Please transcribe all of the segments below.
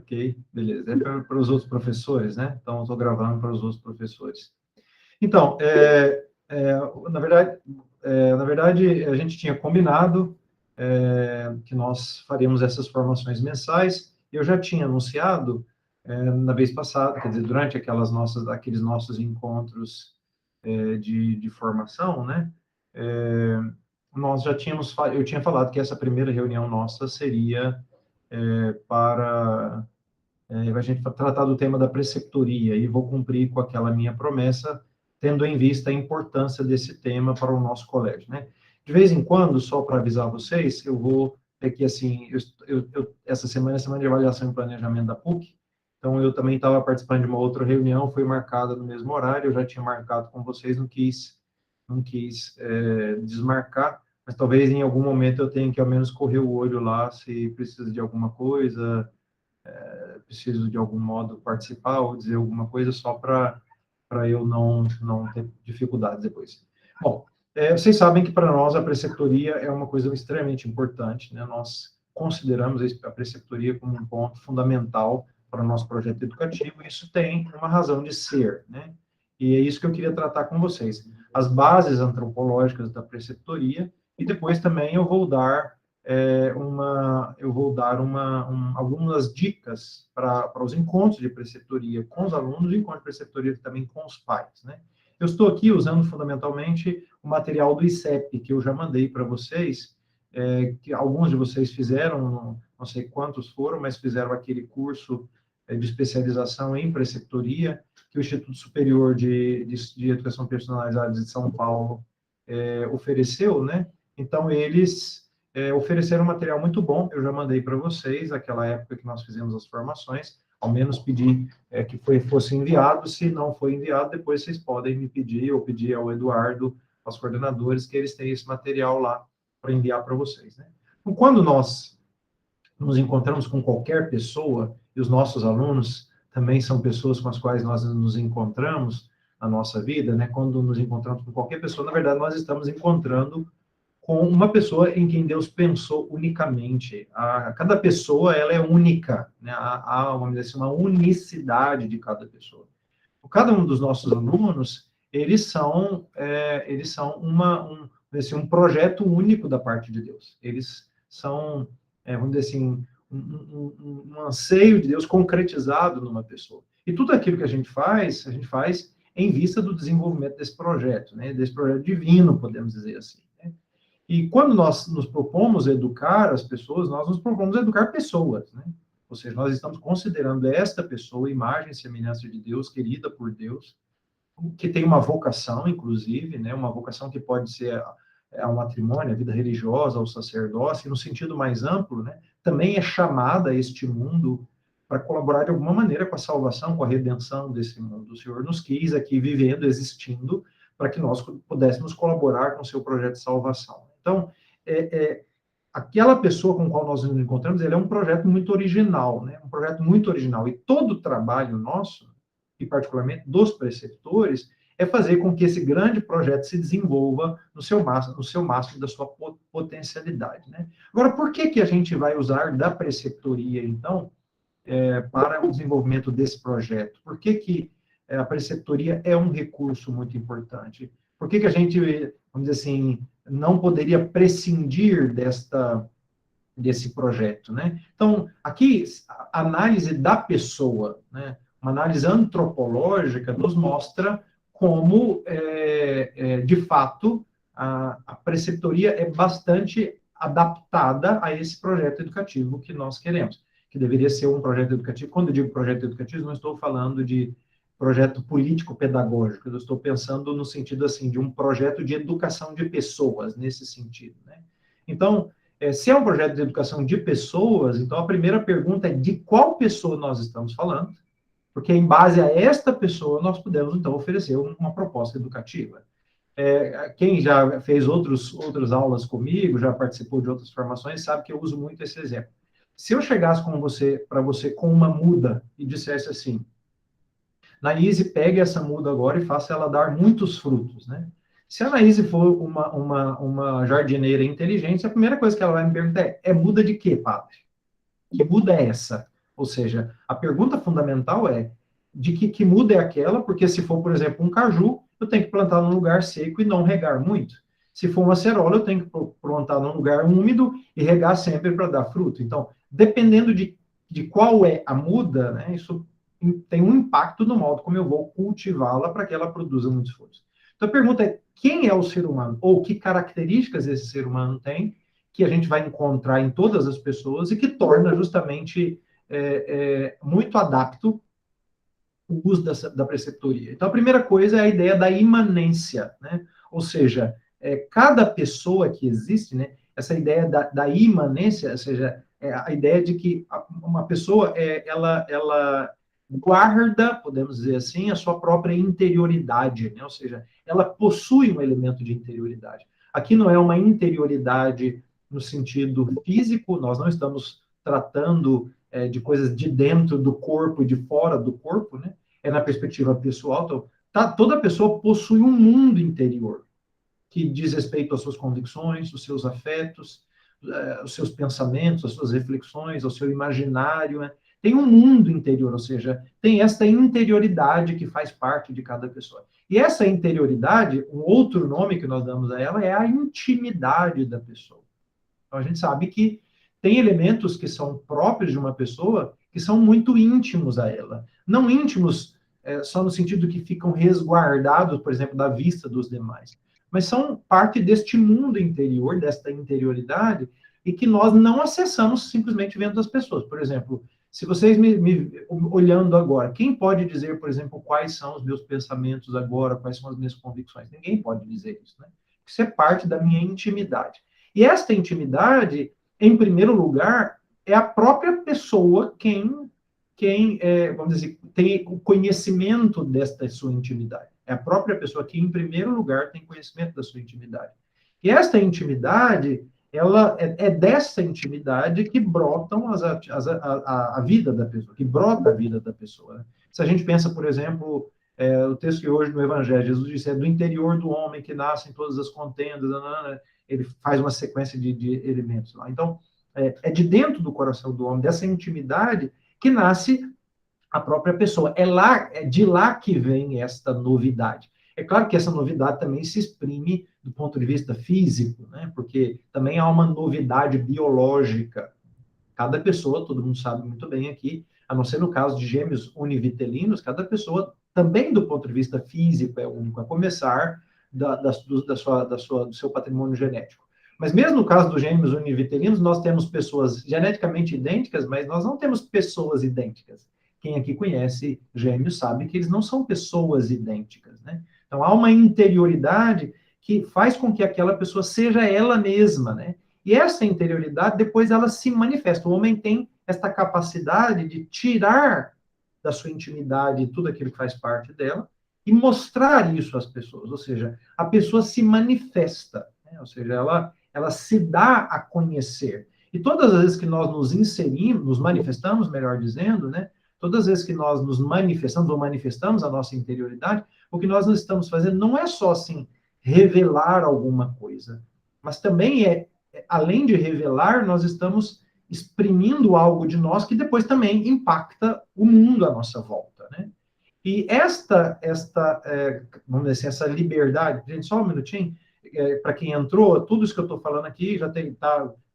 Ok, beleza. É para os outros professores, né? Então, eu estou gravando para os outros professores. Então, na verdade, a gente tinha combinado que nós faríamos essas formações mensais. Eu já tinha anunciado na vez passada, quer dizer, durante aqueles nossos encontros de formação, né? Nós já tínhamos, eu tinha falado que essa primeira reunião nossa seria para a gente tratar do tema da preceptoria, e vou cumprir com aquela minha promessa, tendo em vista a importância desse tema para o nosso colégio, né? De vez em quando, só para avisar vocês, eu vou, que assim, essa semana é a semana de avaliação e planejamento da PUC, então eu também estava participando de uma outra reunião, foi marcada no mesmo horário, eu já tinha marcado com vocês, não quis desmarcar, mas talvez em algum momento eu tenha que ao menos correr o olho lá, se precisa de alguma coisa, preciso de algum modo participar ou dizer alguma coisa só para eu não ter dificuldades depois. Bom, vocês sabem que para nós a preceptoria é uma coisa extremamente importante, né? Nós consideramos a preceptoria como um ponto fundamental para o nosso projeto educativo, e isso tem uma razão de ser, né? E é isso que eu queria tratar com vocês. As bases antropológicas da preceptoria, e depois também eu vou dar algumas dicas para os encontros de preceptoria com os alunos e encontros de preceptoria também com os pais, né? Eu estou aqui usando fundamentalmente o material do ICEP, que eu já mandei para vocês, que alguns de vocês fizeram, não sei quantos foram, mas fizeram aquele curso de especialização em preceptoria, que o Instituto Superior de Educação Personalizada de São Paulo ofereceu, né? Então, eles ofereceram um material muito bom, eu já mandei para vocês, aquela época que nós fizemos as formações, ao menos pedi que fosse enviado, se não foi enviado, depois vocês podem me pedir, ou pedir ao Eduardo, aos coordenadores, que eles tenham esse material lá para enviar para vocês, né? Então, quando nós nos encontramos com qualquer pessoa, e os nossos alunos também são pessoas com as quais nós nos encontramos na nossa vida, né? Quando nos encontramos com qualquer pessoa, na verdade, nós estamos encontrando com uma pessoa em quem Deus pensou unicamente. Cada pessoa, ela é única, né? Vamos dizer assim, uma unicidade de cada pessoa. Cada um dos nossos alunos, eles são um projeto único da parte de Deus. Eles são, vamos dizer assim, um anseio de Deus concretizado numa pessoa. E tudo aquilo que a gente faz em vista do desenvolvimento desse projeto, né? Desse projeto divino, podemos dizer assim. E quando nós nos propomos educar as pessoas, nós nos propomos educar pessoas, né? Ou seja, nós estamos considerando esta pessoa, imagem e semelhança de Deus, querida por Deus, que tem uma vocação, inclusive, né? Uma vocação que pode ser ao matrimônio, à vida religiosa, ao sacerdócio, e no sentido mais amplo, né? Também é chamada a este mundo para colaborar de alguma maneira com a salvação, com a redenção desse mundo. O Senhor nos quis aqui vivendo, existindo, para que nós pudéssemos colaborar com o seu projeto de salvação. Então, aquela pessoa com a qual nós nos encontramos, ele é um projeto muito original, né? Um projeto muito original. E todo o trabalho nosso, e particularmente dos preceptores, é fazer com que esse grande projeto se desenvolva no seu máximo da sua potencialidade, né? Agora, por que a gente vai usar da preceptoria, então, para o desenvolvimento desse projeto? Por que a preceptoria é um recurso muito importante? Por que a gente, vamos dizer assim, não poderia prescindir desse projeto, né? Então, aqui, a análise da pessoa, né? Uma análise antropológica nos mostra como, de fato, a preceptoria é bastante adaptada a esse projeto educativo que nós queremos, que deveria ser um projeto educativo. Quando eu digo projeto educativo, não estou falando de projeto político-pedagógico, eu estou pensando no sentido, assim, de um projeto de educação de pessoas, nesse sentido, né? Então, se é um projeto de educação de pessoas, então a primeira pergunta é de qual pessoa nós estamos falando, porque em base a esta pessoa nós podemos, então, oferecer uma proposta educativa. Quem já fez outras aulas comigo, já participou de outras formações, sabe que eu uso muito esse exemplo. Se eu chegasse para você com uma muda e dissesse assim, Anaíse, pegue essa muda agora e faça ela dar muitos frutos, né? Se a Anaíse for uma jardineira inteligente, a primeira coisa que ela vai me perguntar é muda de quê, padre? Que muda é essa? Ou seja, a pergunta fundamental é de que muda é aquela, porque se for, por exemplo, um caju, eu tenho que plantar num lugar seco e não regar muito. Se for uma acerola, eu tenho que plantar num lugar úmido e regar sempre para dar fruto. Então, dependendo de qual é a muda, né, isso tem um impacto no modo como eu vou cultivá-la para que ela produza muitos frutos. Então, a pergunta é, quem é o ser humano? Ou que características esse ser humano tem que a gente vai encontrar em todas as pessoas e que torna justamente muito adapto o uso da preceptoria. Então, a primeira coisa é a ideia da imanência, né? Ou seja, cada pessoa que existe, né? Essa ideia da imanência, ou seja, a ideia de que uma pessoa, ela guarda, podemos dizer assim, a sua própria interioridade, né? Ou seja, ela possui um elemento de interioridade. Aqui não é uma interioridade no sentido físico, nós não estamos tratando de coisas de dentro do corpo e de fora do corpo, né? É na perspectiva pessoal. Então, toda pessoa possui um mundo interior que diz respeito às suas convicções, os seus afetos, os seus pensamentos, as suas reflexões, ao seu imaginário. Né? Tem um mundo interior, ou seja, tem esta interioridade que faz parte de cada pessoa. E essa interioridade, um outro nome que nós damos a ela é a intimidade da pessoa. Então, a gente sabe que tem elementos que são próprios de uma pessoa que são muito íntimos a ela. Não íntimos só no sentido que ficam resguardados, por exemplo, da vista dos demais, mas são parte deste mundo interior, desta interioridade, e que nós não acessamos simplesmente vendo as pessoas. Por exemplo, se vocês me olhando agora, quem pode dizer, por exemplo, quais são os meus pensamentos agora, quais são as minhas convicções? Ninguém pode dizer isso, né? Isso é parte da minha intimidade. E esta intimidade, em primeiro lugar, é a própria pessoa quem vamos dizer, tem o conhecimento desta sua intimidade. É a própria pessoa que, em primeiro lugar, tem conhecimento da sua intimidade. E esta intimidade, ela é dessa intimidade que brotam a vida da pessoa, que brota a vida da pessoa. Né? Se a gente pensa, por exemplo, o texto que hoje no Evangelho, Jesus disse, é do interior do homem que nascem todas as contendas, ele faz uma sequência de elementos lá. Então, é de dentro do coração do homem, dessa intimidade, que nasce a própria pessoa. É de lá que vem esta novidade. É claro que essa novidade também se exprime do ponto de vista físico, né? Porque também há uma novidade biológica. Cada pessoa, todo mundo sabe muito bem aqui, a não ser no caso de gêmeos univitelinos, cada pessoa, também do ponto de vista físico, é único, a começar do seu patrimônio genético. Mas mesmo no caso dos gêmeos univitelinos, nós temos pessoas geneticamente idênticas, mas nós não temos pessoas idênticas. Quem aqui conhece gêmeos sabe que eles não são pessoas idênticas, né? Então, há uma interioridade que faz com que aquela pessoa seja ela mesma, né? E essa interioridade, depois, ela se manifesta. O homem tem esta capacidade de tirar da sua intimidade tudo aquilo que faz parte dela e mostrar isso às pessoas. Ou seja, a pessoa se manifesta, né? Ou seja, ela se dá a conhecer. E todas as vezes que nós nos inserimos, nos manifestamos, melhor dizendo, né? Todas as vezes que nós nos manifestamos ou manifestamos a nossa interioridade, o que nós estamos fazendo não é só, assim, revelar alguma coisa, mas também além de revelar, nós estamos exprimindo algo de nós que depois também impacta o mundo à nossa volta, né? E vamos dizer assim, essa liberdade, gente, só um minutinho, para quem entrou, tudo isso que eu estou falando aqui já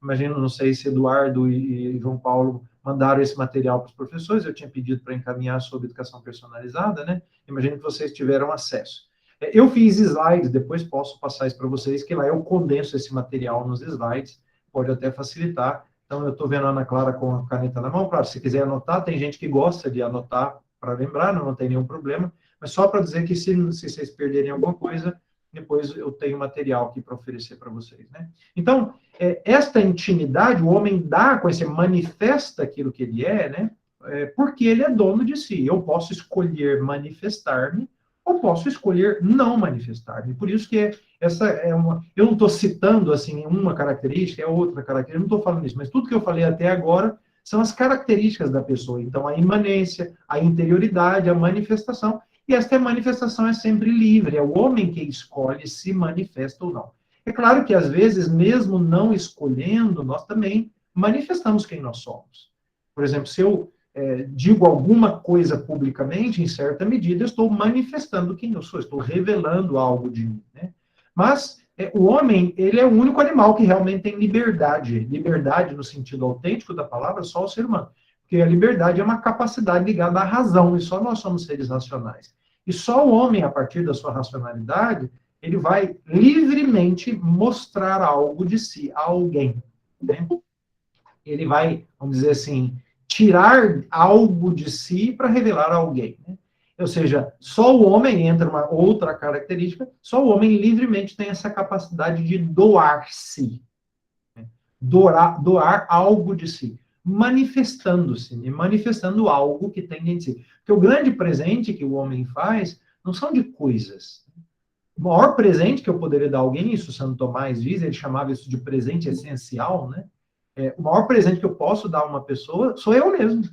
imagino, não sei se Eduardo e João Paulo mandaram esse material para os professores, eu tinha pedido para encaminhar sobre educação personalizada, né? Imagino que vocês tiveram acesso. Eu fiz slides, depois posso passar isso para vocês, que lá eu condenso esse material nos slides, pode até facilitar. Então, eu estou vendo a Ana Clara com a caneta na mão, claro, se quiser anotar, tem gente que gosta de anotar para lembrar, não tem nenhum problema, mas só para dizer que se vocês perderem alguma coisa, depois eu tenho material aqui para oferecer para vocês, né? Então, esta intimidade, o homem dá com esse, manifesta aquilo que ele é, né? Porque ele é dono de si. Eu posso escolher manifestar-me, ou posso escolher não manifestar-me. Por isso que essa é uma... Eu não estou citando, assim, uma característica, é outra característica, eu não estou falando isso, mas tudo que eu falei até agora são as características da pessoa. Então, a imanência, a interioridade, a manifestação. E esta manifestação é sempre livre, é o homem que escolhe se manifesta ou não. É claro que, às vezes, mesmo não escolhendo, nós também manifestamos quem nós somos. Por exemplo, se eu digo alguma coisa publicamente, em certa medida, eu estou manifestando quem eu sou, estou revelando algo de mim, né? Mas o homem, ele é o único animal que realmente tem liberdade. Liberdade, no sentido autêntico da palavra, só o ser humano. Porque a liberdade é uma capacidade ligada à razão, e só nós somos seres racionais. E só o homem, a partir da sua racionalidade, ele vai livremente mostrar algo de si a alguém, né? Ele vai, vamos dizer assim, tirar algo de si para revelar a alguém, né? Ou seja, só o homem, entra uma outra característica, só o homem livremente tem essa capacidade de doar-se, né? Doar algo de si, manifestando-se, né? Manifestando algo que tem dentro de si. Porque o grande presente que o homem faz não são de coisas. O maior presente que eu poderia dar a alguém, isso Santo Tomás diz, ele chamava isso de presente essencial, né? O maior presente que eu posso dar a uma pessoa sou eu mesmo.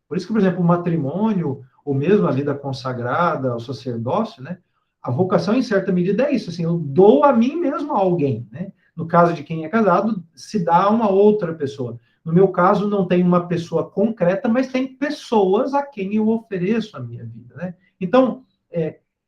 Por isso que, por exemplo, o matrimônio, ou mesmo a vida consagrada, o sacerdócio, né? A vocação, em certa medida, é isso. Assim, eu dou a mim mesmo a alguém, né? No caso de quem é casado, se dá a uma outra pessoa. No meu caso, não tem uma pessoa concreta, mas tem pessoas a quem eu ofereço a minha vida, né? Então,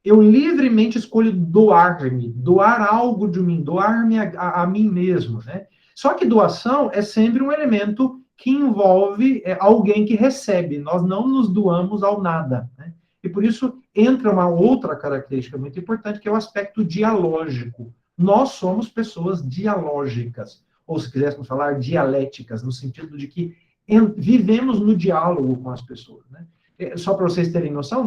eu livremente escolho doar-me, doar algo de mim, doar-me a mim mesmo, né? Só que doação é sempre um elemento que envolve alguém que recebe. Nós não nos doamos ao nada, né? E por isso entra uma outra característica muito importante, que é o aspecto dialógico. Nós somos pessoas dialógicas, ou se quiséssemos falar dialéticas, no sentido de que vivemos no diálogo com as pessoas, né? Só para vocês terem noção,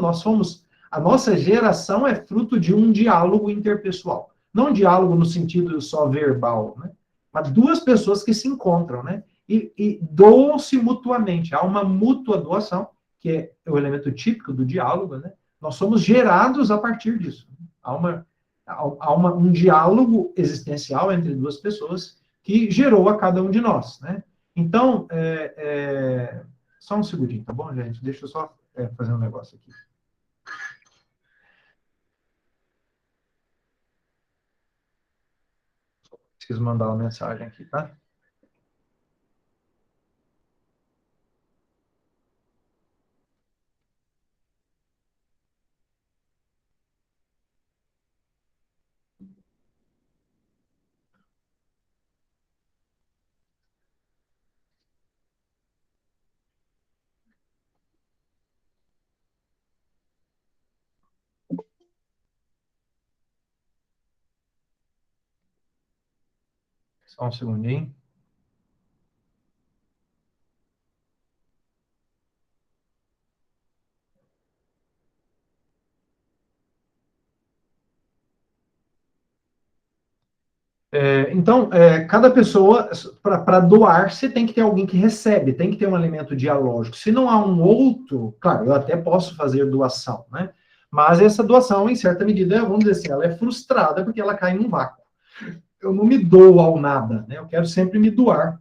a nossa geração é fruto de um diálogo interpessoal. Não um diálogo no sentido só verbal, né? Mas duas pessoas que se encontram, né? E doam-se mutuamente. Há uma mútua doação, que é o elemento típico do diálogo, né? Nós somos gerados a partir disso. Um diálogo existencial entre duas pessoas que gerou a cada um de nós, né? Então, só um segundinho, tá bom, gente? Deixa eu só fazer um negócio aqui. Preciso mandar uma mensagem aqui, tá? Só um segundinho. Então, cada pessoa, para doar, você tem que ter alguém que recebe, tem que ter um elemento dialógico. Se não há um outro, claro, eu até posso fazer doação, né? Mas essa doação, em certa medida, vamos dizer assim, ela é frustrada porque ela cai em um vácuo. Eu não me dou ao nada, né? Eu quero sempre me doar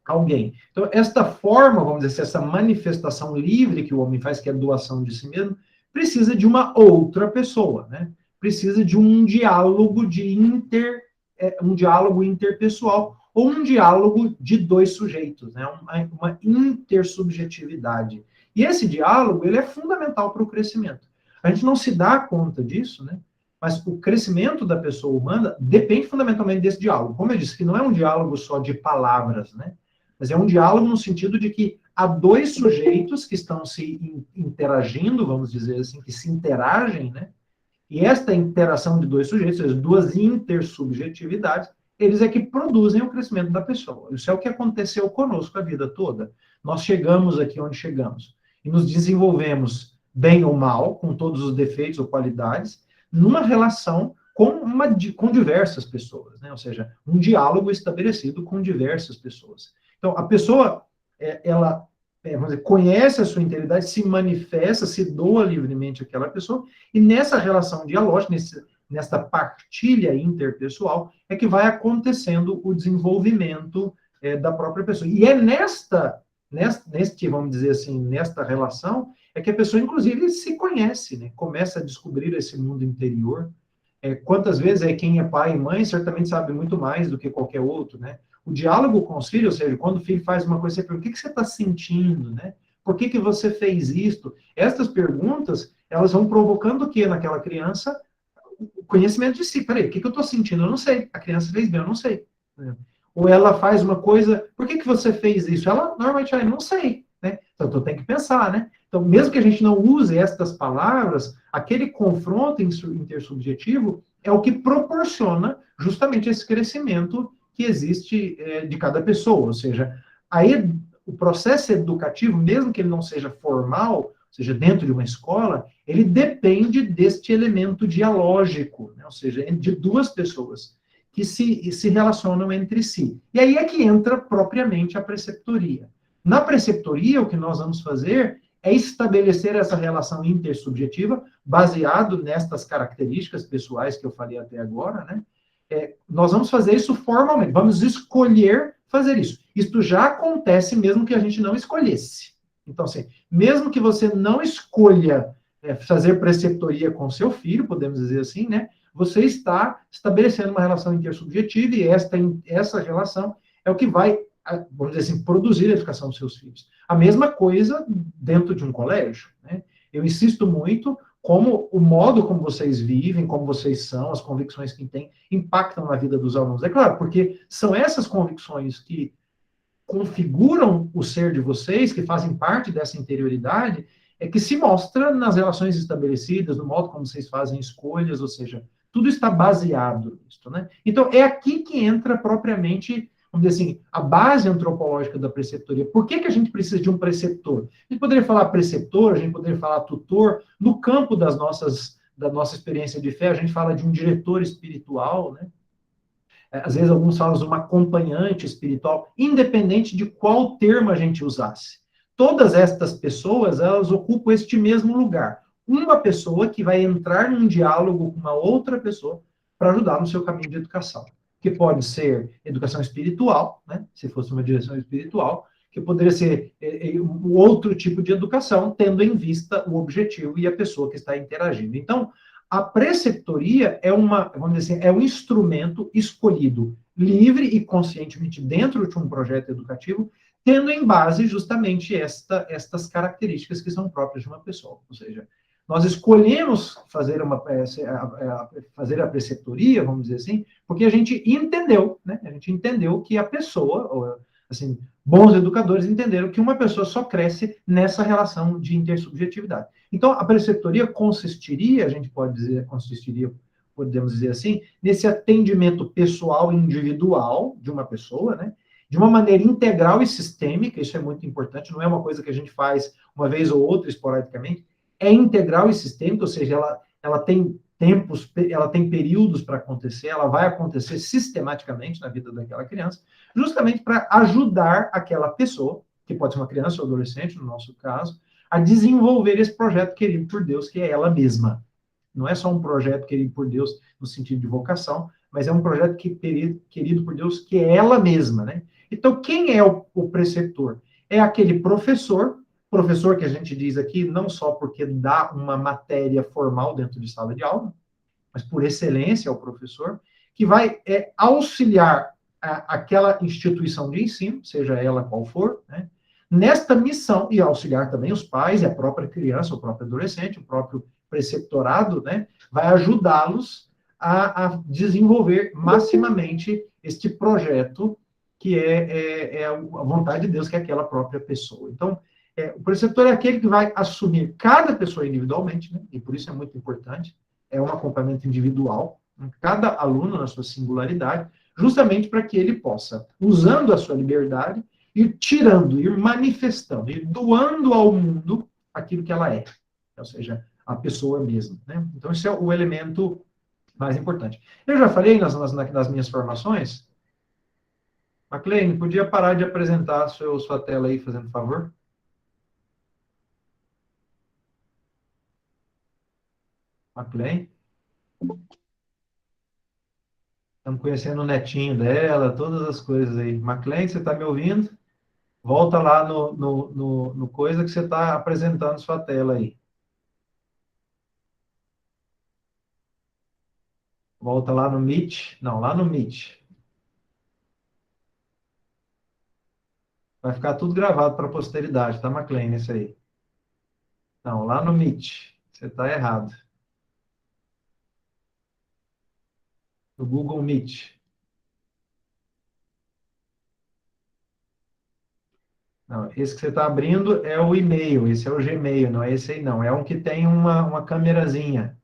a alguém. Então, esta forma, vamos dizer assim, essa manifestação livre que o homem faz, que é a doação de si mesmo, precisa de uma outra pessoa, né? Precisa de um diálogo um diálogo interpessoal ou um diálogo de dois sujeitos, né? Uma intersubjetividade. E esse diálogo, ele é fundamental para o crescimento. A gente não se dá conta disso, né? Mas o crescimento da pessoa humana depende fundamentalmente desse diálogo. Como eu disse, que não é um diálogo só de palavras, né? Mas é um diálogo no sentido de que há dois sujeitos que estão se interagindo, vamos dizer assim, que se interagem, né? E esta interação de dois sujeitos, as duas intersubjetividades, eles é que produzem o crescimento da pessoa. Isso é o que aconteceu conosco a vida toda. Nós chegamos aqui onde chegamos e nos desenvolvemos bem ou mal, com todos os defeitos ou qualidades, numa relação com diversas pessoas, né? Ou seja, um diálogo estabelecido com diversas pessoas. Então, a pessoa, ela vamos dizer, conhece a sua integridade, se manifesta, se doa livremente àquela pessoa, e nessa relação dialógica, nessa partilha interpessoal, é que vai acontecendo o desenvolvimento da própria pessoa. E é vamos dizer assim, nesta relação, é que a pessoa, inclusive, se conhece, né? Começa a descobrir esse mundo interior. Quantas vezes quem é pai e mãe certamente sabe muito mais do que qualquer outro, né? O diálogo com os filhos, ou seja, quando o filho faz uma coisa, você pergunta, o que você está sentindo, né? Por que que você fez isto? Estas perguntas, elas vão provocando o que naquela criança? O conhecimento de si. Peraí, o que que eu estou sentindo? Eu não sei. A criança fez bem, eu não sei. Ou ela faz uma coisa, por que que você fez isso? Ela, normalmente, ela não sei, né? Então, tem que pensar, né? Então, mesmo que a gente não use estas palavras, aquele confronto intersubjetivo é o que proporciona justamente esse crescimento que existe de cada pessoa. Ou seja, aí o processo educativo, mesmo que ele não seja formal, ou seja, dentro de uma escola, ele depende deste elemento dialógico, né? Ou seja, de duas pessoas que se relacionam entre si. E aí é que entra propriamente a preceptoria. Na preceptoria, o que nós vamos fazer é estabelecer essa relação intersubjetiva, baseado nestas características pessoais que eu falei até agora, né? Nós vamos fazer isso formalmente, vamos escolher fazer isso. Isto já acontece mesmo que a gente não escolhesse. Então, assim, mesmo que você não escolha fazer preceptoria com seu filho, podemos dizer assim, né? Você está estabelecendo uma relação intersubjetiva e essa relação é o que vai, vamos dizer assim, produzir a educação dos seus filhos. A mesma coisa dentro de um colégio, né? Eu insisto muito como o modo como vocês vivem, como vocês são, as convicções que têm, impactam na vida dos alunos. É claro, porque são essas convicções que configuram o ser de vocês, que fazem parte dessa interioridade, é que se mostra nas relações estabelecidas, no modo como vocês fazem escolhas, ou seja, tudo está baseado nisso, né? Então, é aqui que entra propriamente, vamos dizer assim, a base antropológica da preceptoria. Por que que a gente precisa de um preceptor? A gente poderia falar preceptor, a gente poderia falar tutor, no campo da nossa experiência de fé, a gente fala de um diretor espiritual, né? Às vezes alguns falam de uma acompanhante espiritual, independente de qual termo a gente usasse. Todas estas pessoas, elas ocupam este mesmo lugar. Uma pessoa que vai entrar num diálogo com uma outra pessoa para ajudar no seu caminho de educação. Que pode ser educação espiritual, né? Se fosse uma direção espiritual, que poderia ser um outro tipo de educação, tendo em vista o objetivo e a pessoa que está interagindo. Então, a preceptoria é vamos dizer assim, é um instrumento escolhido livre e conscientemente dentro de um projeto educativo, tendo em base justamente estas características que são próprias de uma pessoa. Ou seja, nós escolhemos fazer a preceptoria, vamos dizer assim, porque a gente entendeu, né? A gente entendeu que a pessoa, assim, bons educadores entenderam que uma pessoa só cresce nessa relação de intersubjetividade. Então, a preceptoria consistiria, a gente pode dizer, consistiria, podemos dizer assim, nesse atendimento pessoal e individual de uma pessoa, né? De uma maneira integral e sistêmica, isso é muito importante, não é uma coisa que a gente faz uma vez ou outra, esporadicamente, é integral e sistêmica, ou seja, ela tem tempos, ela tem períodos para acontecer, ela vai acontecer sistematicamente na vida daquela criança, justamente para ajudar aquela pessoa, que pode ser uma criança ou adolescente, no nosso caso, a desenvolver esse projeto querido por Deus, que é ela mesma. Não é só um projeto querido por Deus no sentido de vocação, mas é um projeto querido por Deus que é ela mesma, né? Então, quem é o preceptor? É aquele professor que a gente diz aqui, não só porque dá uma matéria formal dentro de sala de aula, mas por excelência é o professor, que vai auxiliar aquela instituição de ensino, seja ela qual for, né, nesta missão, e auxiliar também os pais, e a própria criança, o próprio adolescente, o próprio preceptorado, né, vai ajudá-los a desenvolver maximamente este projeto que é a vontade de Deus, que é aquela própria pessoa. Então, o preceptor é aquele que vai assumir cada pessoa individualmente, né, e por isso é muito importante, é um acompanhamento individual, cada aluno na sua singularidade, justamente para que ele possa, usando a sua liberdade, ir tirando, ir manifestando, ir doando ao mundo aquilo que ela é, ou seja, a pessoa mesma. Né? Então, esse é o elemento mais importante. Eu já falei nas minhas formações, McLean, podia parar de apresentar sua tela aí, fazendo favor? McLean? Estamos conhecendo o netinho dela, todas as coisas aí. McLean, você está me ouvindo? Volta lá no coisa que você está apresentando sua tela aí. Volta lá no Meet. Não, lá no Meet. Vai ficar tudo gravado para a posteridade, tá, McLean, isso aí? Não, lá no Meet. Você está errado. No Google Meet. Não, esse que você está abrindo é o e-mail, esse é o Gmail, não é esse aí não. É um que tem uma câmerazinha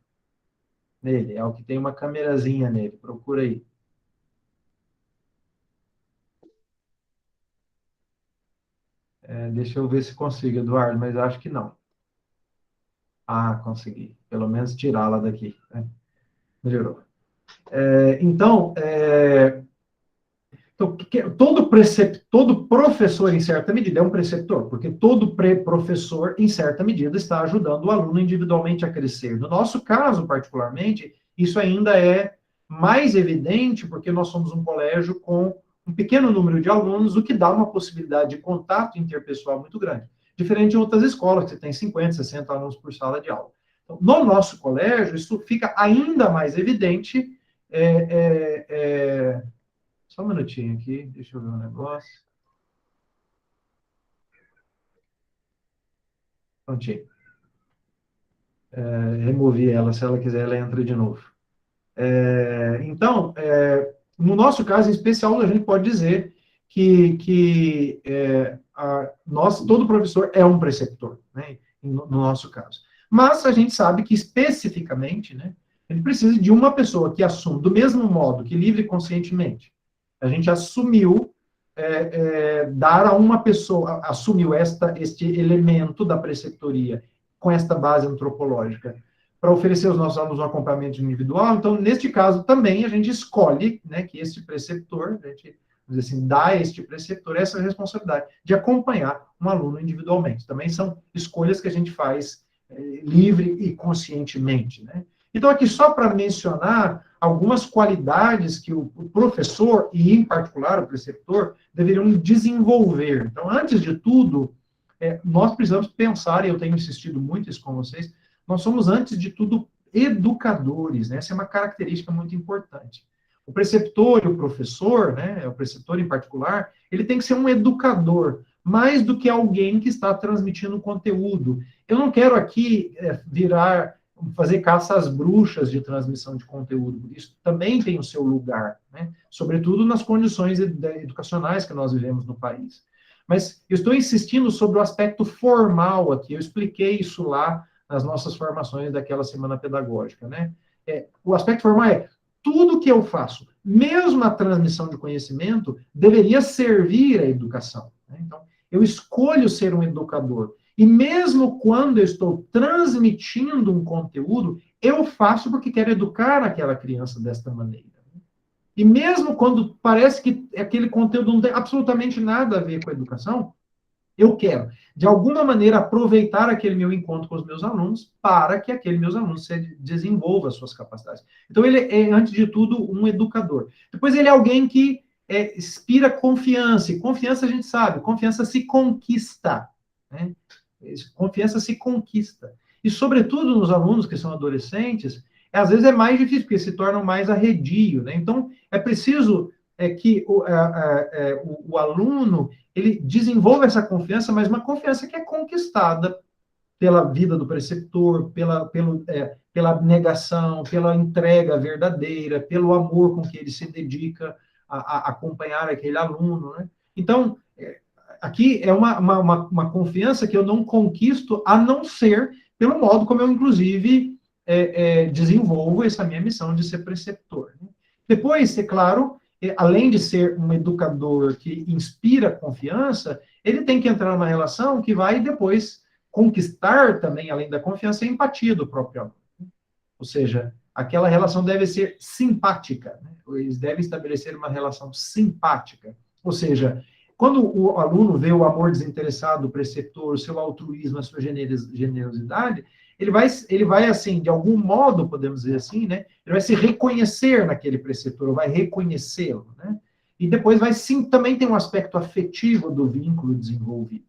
nele, é o que tem uma câmerazinha nele. Procura aí. É, deixa eu ver se consigo, Eduardo, mas acho que não. Ah, consegui. Pelo menos tirá-la daqui, né? Melhorou. Então, todo professor, em certa medida, é um preceptor, porque todo professor, em certa medida, está ajudando o aluno individualmente a crescer. No nosso caso, particularmente, isso ainda é mais evidente, porque nós somos um colégio com um pequeno número de alunos, o que dá uma possibilidade de contato interpessoal muito grande. Diferente de outras escolas, que você tem 50, 60 alunos por sala de aula. Então, no nosso colégio, isso fica ainda mais evidente. Só um minutinho aqui, deixa eu ver um negócio. Prontinho. Removi ela, se ela quiser, ela entra de novo. Então, no nosso caso em especial, a gente pode dizer que todo professor é um preceptor, né, no nosso caso. Mas a gente sabe que especificamente, né, a gente precisa de uma pessoa que assuma, do mesmo modo que livre e conscientemente, a gente assumiu dar a uma pessoa, assumiu este elemento da preceptoria com esta base antropológica para oferecer aos nossos alunos um acompanhamento individual. Então, neste caso, também a gente escolhe, né, que este preceptor, a gente, vamos dizer assim, dá a este preceptor essa responsabilidade de acompanhar um aluno individualmente. Também são escolhas que a gente faz livre e conscientemente, né? Então, aqui só para mencionar algumas qualidades que o professor, e em particular o preceptor, deveriam desenvolver. Então, antes de tudo, nós precisamos pensar, e eu tenho insistido muito isso com vocês, nós somos, antes de tudo, educadores, né? Essa é uma característica muito importante. O preceptor e o professor, né, o preceptor em particular, ele tem que ser um educador, mais do que alguém que está transmitindo conteúdo. Eu não quero aqui fazer caça às bruxas de transmissão de conteúdo. Isso também tem o seu lugar, né? Sobretudo nas condições educacionais que nós vivemos no país. Mas eu estou insistindo sobre o aspecto formal aqui. Eu expliquei isso lá nas nossas formações daquela semana pedagógica, né? O aspecto formal é tudo que eu faço, mesmo a transmissão de conhecimento, deveria servir à educação, né? Então, eu escolho ser um educador. E mesmo quando eu estou transmitindo um conteúdo, eu faço porque quero educar aquela criança desta maneira. E mesmo quando parece que aquele conteúdo não tem absolutamente nada a ver com a educação, eu quero, de alguma maneira, aproveitar aquele meu encontro com os meus alunos para que aquele meus alunos desenvolva as suas capacidades. Então, ele é, antes de tudo, um educador. Depois, ele é alguém que inspira confiança. E confiança, a gente sabe, confiança se conquista, né? Confiança se conquista. E, sobretudo, nos alunos que são adolescentes, às vezes é mais difícil, porque se tornam mais arredio, né? Então, é preciso que o aluno ele desenvolva essa confiança, mas uma confiança que é conquistada pela vida do preceptor, pela negação, pela entrega verdadeira, pelo amor com que ele se dedica a acompanhar aquele aluno, né? Então, aqui é uma confiança que eu não conquisto a não ser pelo modo como eu, inclusive, desenvolvo essa minha missão de ser preceptor, né? Depois, é claro, além de ser um educador que inspira confiança, ele tem que entrar numa relação que vai depois conquistar também, além da confiança, a empatia do próprio aluno. Ou seja, aquela relação deve ser simpática, né? Eles devem estabelecer uma relação simpática. Ou seja, quando o aluno vê o amor desinteressado do preceptor, o seu altruísmo, a sua generosidade, ele vai, assim, de algum modo, podemos dizer assim, né? Ele vai se reconhecer naquele preceptor, vai reconhecê-lo, né? E depois vai, sim, também tem um aspecto afetivo do vínculo desenvolvido.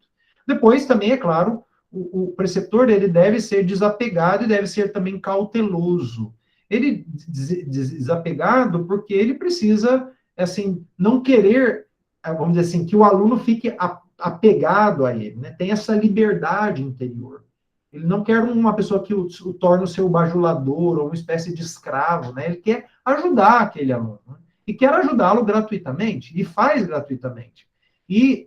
Depois, também, é claro, o preceptor ele deve ser desapegado e deve ser também cauteloso. Ele desapegado porque ele precisa, assim, não querer, vamos dizer assim, que o aluno fique apegado a ele, né? Tem essa liberdade interior. Ele não quer uma pessoa que o torne o seu bajulador ou uma espécie de escravo, né? Ele quer ajudar aquele aluno, né? E quer ajudá-lo gratuitamente, e faz gratuitamente. E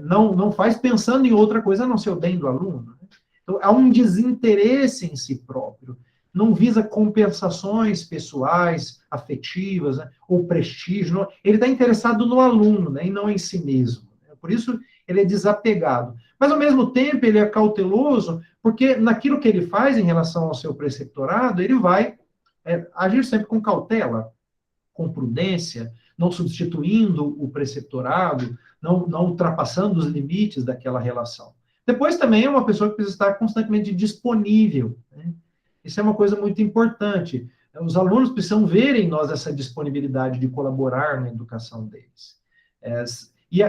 não faz pensando em outra coisa a não ser o bem do aluno. Né? Então, há um desinteresse em si próprio. Não visa compensações pessoais, afetivas, né? Ou prestígio. Não, ele está interessado no aluno, né? E não em si mesmo. Né? Por isso, ele é desapegado. Mas, ao mesmo tempo, ele é cauteloso, porque naquilo que ele faz em relação ao seu preceptorado, ele vai agir sempre com cautela, com prudência, não substituindo o preceptorado, não ultrapassando os limites daquela relação. Depois também é uma pessoa que precisa estar constantemente disponível. Né? Isso é uma coisa muito importante. Os alunos precisam ver em nós essa disponibilidade de colaborar na educação deles. E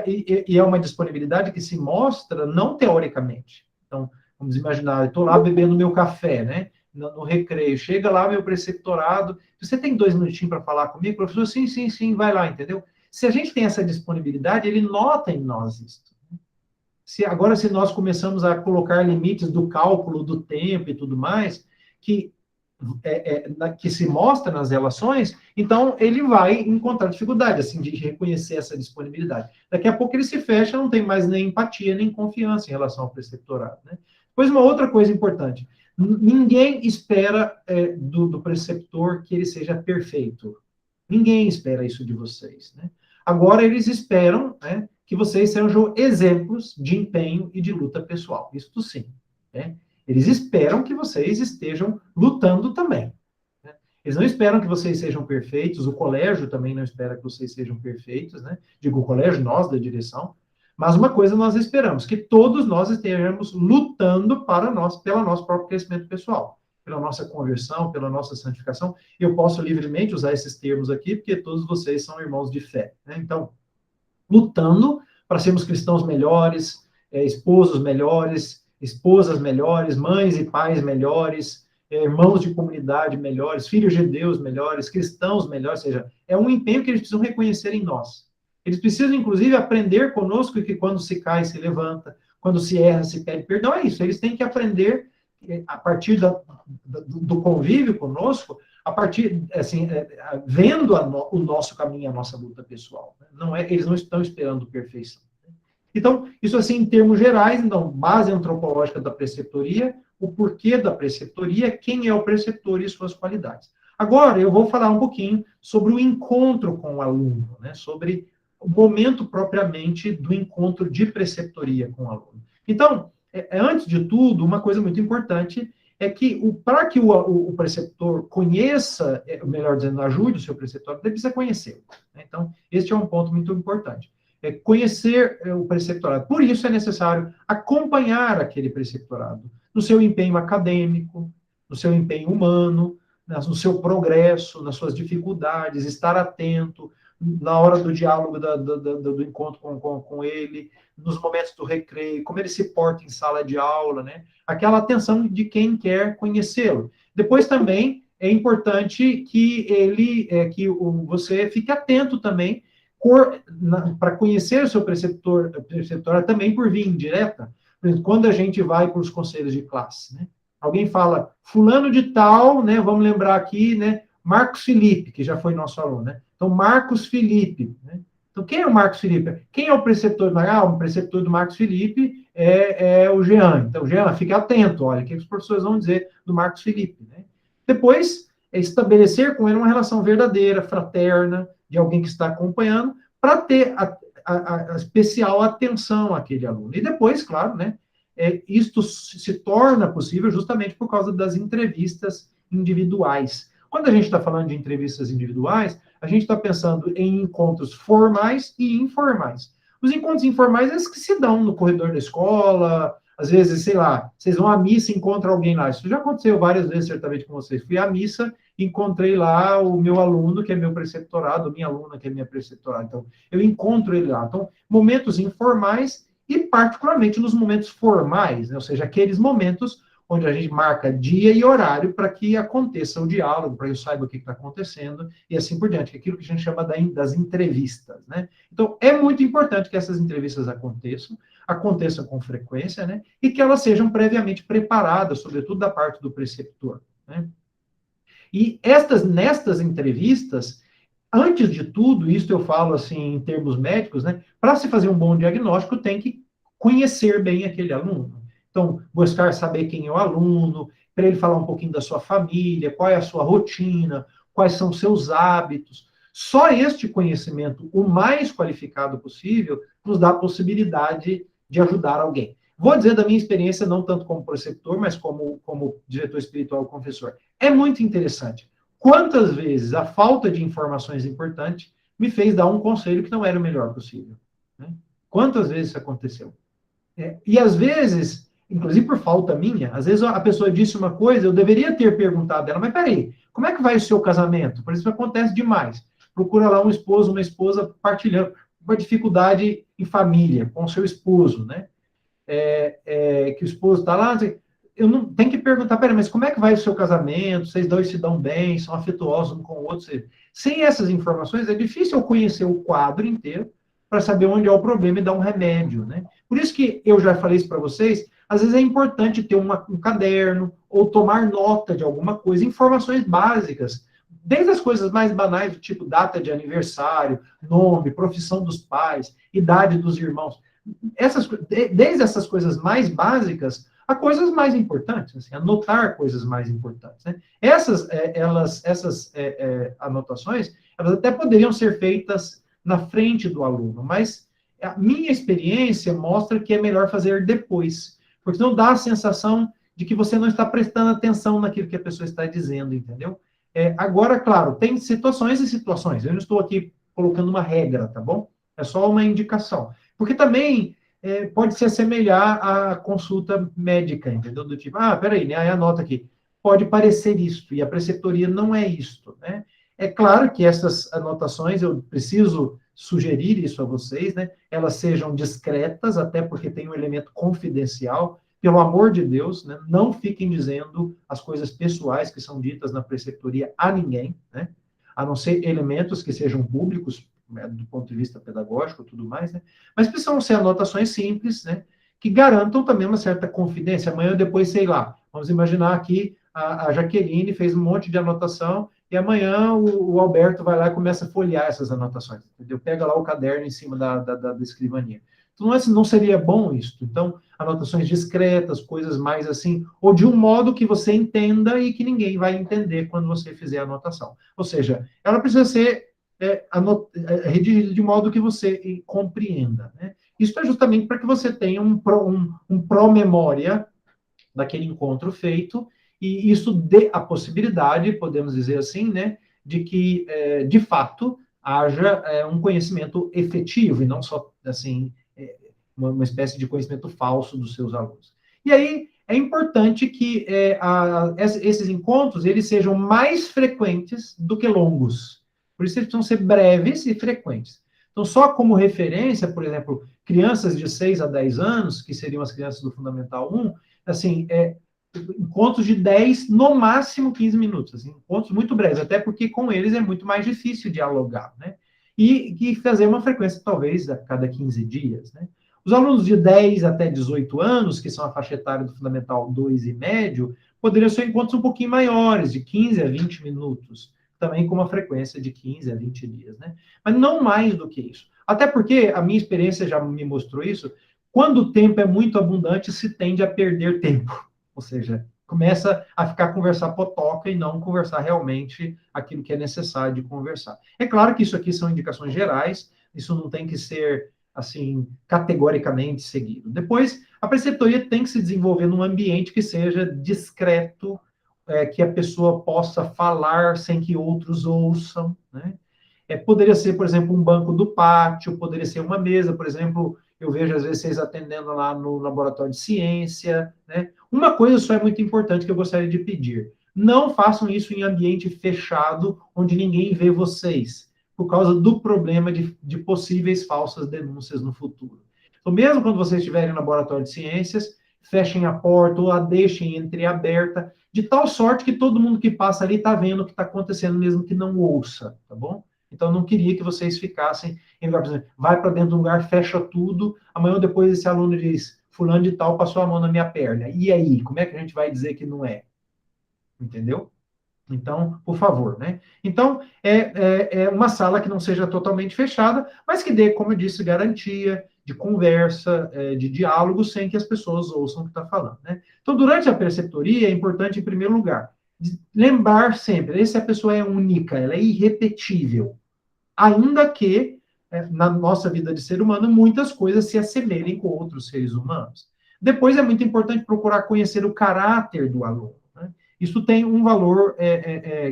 é uma disponibilidade que se mostra não teoricamente. Então, vamos imaginar, eu estou lá bebendo meu café, né? No recreio, chega lá meu preceptorado, você tem 2 minutinhos para falar comigo? Professor, sim, vai lá, entendeu? Se a gente tem essa disponibilidade, ele nota em nós isso. Agora, se nós começamos a colocar limites do cálculo do tempo e tudo mais, que se mostra nas relações, então ele vai encontrar dificuldade, assim, de reconhecer essa disponibilidade. Daqui a pouco ele se fecha, não tem mais nem empatia, nem confiança em relação ao preceptorado, né? Depois, uma outra coisa importante, ninguém espera do preceptor que ele seja perfeito. Ninguém espera isso de vocês, né? Agora, eles esperam, né, que vocês sejam exemplos de empenho e de luta pessoal. Isso sim, né? Eles esperam que vocês estejam lutando também. Né? Eles não esperam que vocês sejam perfeitos, o colégio também não espera que vocês sejam perfeitos, né? Digo, o colégio, nós da direção. Mas uma coisa nós esperamos, que todos nós estejamos lutando pelo nosso próprio crescimento pessoal, pela nossa conversão, pela nossa santificação. Eu posso livremente usar esses termos aqui, porque todos vocês são irmãos de fé. Né? Então, lutando para sermos cristãos melhores, esposos melhores, esposas melhores, mães e pais melhores, irmãos de comunidade melhores, filhos de Deus melhores, cristãos melhores, ou seja, é um empenho que eles precisam reconhecer em nós. Eles precisam, inclusive, aprender conosco que quando se cai, se levanta, quando se erra, se pede perdão, é isso. Eles têm que aprender, a partir do convívio conosco, a partir, assim, vendo o nosso caminho, a nossa luta pessoal. Né? Eles não estão esperando perfeição. Então, isso assim, em termos gerais, então, base antropológica da preceptoria, o porquê da preceptoria, quem é o preceptor e suas qualidades. Agora, eu vou falar um pouquinho sobre o encontro com o aluno, né? Sobre o momento propriamente do encontro de preceptoria com o aluno. Então, antes de tudo, uma coisa muito importante é que, para que o preceptor conheça, melhor dizendo, ajude o seu preceptor, ele precisa conhecê-lo. Né? Então, este é um ponto muito importante. Conhecer o preceptorado. Por isso é necessário acompanhar aquele preceptorado no seu empenho acadêmico, no seu empenho humano, no seu progresso, nas suas dificuldades, estar atento na hora do diálogo, do encontro com ele, nos momentos do recreio, como ele se porta em sala de aula, né? Aquela atenção de quem quer conhecê-lo. Depois também é importante que você fique atento também para conhecer o seu preceptor também por via indireta. Por exemplo, quando a gente vai para os conselhos de classe, né? Alguém fala, fulano de tal, né? Vamos lembrar aqui, né? Marcos Felipe, que já foi nosso aluno, né? Então, Marcos Felipe, né? Então, quem é o Marcos Felipe? Quem é o preceptor? O preceptor do Marcos Felipe é o Jean. Então, Jean, fique atento, olha, o que os professores vão dizer do Marcos Felipe, né? Depois, estabelecer com ele uma relação verdadeira, fraterna, de alguém que está acompanhando, para ter a especial atenção àquele aluno. E depois, claro, né, isto se torna possível justamente por causa das entrevistas individuais. Quando a gente está falando de entrevistas individuais, a gente está pensando em encontros formais e informais. Os encontros informais, esses que se dão no corredor da escola, às vezes, sei lá, vocês vão à missa e encontram alguém lá. Isso já aconteceu várias vezes, certamente, com vocês. Fui à missa, encontrei lá o meu aluno, que é meu preceptorado, minha aluna, que é minha preceptorada. Então, eu encontro ele lá. Então, momentos informais e, particularmente, nos momentos formais, né? Ou seja, aqueles momentos onde a gente marca dia e horário para que aconteça o diálogo, para eu saiba o que está acontecendo, e assim por diante, aquilo que a gente chama das entrevistas, né? Então, é muito importante que essas entrevistas aconteçam com frequência, né? E que elas sejam previamente preparadas, sobretudo da parte do preceptor, né? E nestas entrevistas, antes de tudo, isso eu falo assim em termos médicos, né? Para se fazer um bom diagnóstico, tem que conhecer bem aquele aluno. Então, buscar saber quem é o aluno, para ele falar um pouquinho da sua família, qual é a sua rotina, quais são os seus hábitos. Só este conhecimento, o mais qualificado possível, nos dá a possibilidade de ajudar alguém. Vou dizer da minha experiência, não tanto como preceptor, mas como diretor espiritual e confessor. É muito interessante. Quantas vezes a falta de informações importantes me fez dar um conselho que não era o melhor possível? Né? Quantas vezes isso aconteceu? E às vezes, inclusive por falta minha, às vezes a pessoa disse uma coisa, eu deveria ter perguntado ela, mas peraí, como é que vai o seu casamento? Por isso acontece demais. Procura lá um esposo, uma esposa partilhando uma dificuldade em família, com o seu esposo, né? Que o esposo está lá, eu não tenho que perguntar, peraí, mas como é que vai o seu casamento? Vocês dois se dão bem, são afetuosos um com o outro? Sem essas informações, é difícil eu conhecer o quadro inteiro para saber onde é o problema e dar um remédio, né? Por isso que eu já falei isso para vocês, às vezes é importante ter um caderno ou tomar nota de alguma coisa, informações básicas, desde as coisas mais banais, do tipo data de aniversário, nome, profissão dos pais, idade dos irmãos, desde essas coisas mais básicas a coisas mais importantes, assim, anotar coisas mais importantes. Né? Essas anotações, elas até poderiam ser feitas na frente do aluno, mas a minha experiência mostra que é melhor fazer depois, porque não dá a sensação de que você não está prestando atenção naquilo que a pessoa está dizendo, entendeu? Agora, claro, tem situações e situações, eu não estou aqui colocando uma regra, tá bom? É só uma indicação. Porque também pode se assemelhar à consulta médica, entendeu? Do tipo, peraí, né? Aí anota aqui. Pode parecer isto, e a preceptoria não é isto, né? É claro que essas anotações, eu preciso sugerir isso a vocês, né? Elas sejam discretas, até porque tem um elemento confidencial. Pelo amor de Deus, né? Não fiquem dizendo as coisas pessoais que são ditas na preceptoria a ninguém, né? A não ser elementos que sejam públicos, né, do ponto de vista pedagógico e tudo mais, né? Mas precisam ser anotações simples, né? Que garantam também uma certa confidência. Amanhã, depois, sei lá, vamos imaginar que a Jaqueline fez um monte de anotação e amanhã o Alberto vai lá e começa a folhear essas anotações, entendeu? Pega lá o caderno em cima da escrivaninha. Então, não seria bom isso. Então, anotações discretas, coisas mais assim, ou de um modo que você entenda e que ninguém vai entender quando você fizer a anotação. Ou seja, ela precisa ser redigida de modo que você compreenda. Né? Isso é justamente para que você tenha um pró-memória daquele encontro feito, e isso dê a possibilidade, podemos dizer assim, né, de que, de fato, haja um conhecimento efetivo, e não só, assim, uma espécie de conhecimento falso dos seus alunos. E aí, é importante que esses encontros eles sejam mais frequentes do que longos. Por isso, eles precisam ser breves e frequentes. Então, só como referência, por exemplo, crianças de 6 a 10 anos, que seriam as crianças do Fundamental 1, assim, encontros de 10, no máximo 15 minutos, assim, encontros muito breves, até porque com eles é muito mais difícil dialogar, né? E fazer uma frequência, talvez, a cada 15 dias, né? Os alunos de 10 até 18 anos, que são a faixa etária do Fundamental 2 e médio, poderiam ser encontros um pouquinho maiores, de 15 a 20 minutos, também com uma frequência de 15 a 20 dias, né? Mas não mais do que isso. Até porque a minha experiência já me mostrou isso, quando o tempo é muito abundante, se tende a perder tempo. Ou seja, começa a ficar conversar potoca e não conversar realmente aquilo que é necessário de conversar. É claro que isso aqui são indicações gerais, isso não tem que ser, assim, categoricamente seguido. Depois, a preceptoria tem que se desenvolver num ambiente que seja discreto, que a pessoa possa falar sem que outros ouçam, né? Poderia ser, por exemplo, um banco do pátio, poderia ser uma mesa, por exemplo, eu vejo às vezes vocês atendendo lá no laboratório de ciência, né? Uma coisa só é muito importante que eu gostaria de pedir: não façam isso em ambiente fechado, onde ninguém vê vocês, por causa do problema de possíveis falsas denúncias no futuro. Então, mesmo quando vocês estiverem no laboratório de ciências, fechem a porta ou a deixem entreaberta, de tal sorte que todo mundo que passa ali está vendo o que está acontecendo, mesmo que não ouça, tá bom? Então, não queria que vocês ficassem em lugar, por exemplo, vai para dentro de um lugar, fecha tudo, amanhã ou depois esse aluno diz, fulano de tal passou a mão na minha perna. E aí, como é que a gente vai dizer que não é? Entendeu? Então, por favor, né? Então, é uma sala que não seja totalmente fechada, mas que dê, como eu disse, garantia de conversa, de diálogo, sem que as pessoas ouçam o que está falando, né? Então, durante a preceptoria, é importante, em primeiro lugar, lembrar sempre, se a pessoa é única, ela é irrepetível, ainda que na nossa vida de ser humano muitas coisas se assemelhem com outros seres humanos. Depois é muito importante procurar conhecer o caráter do aluno. Né? Isso tem um valor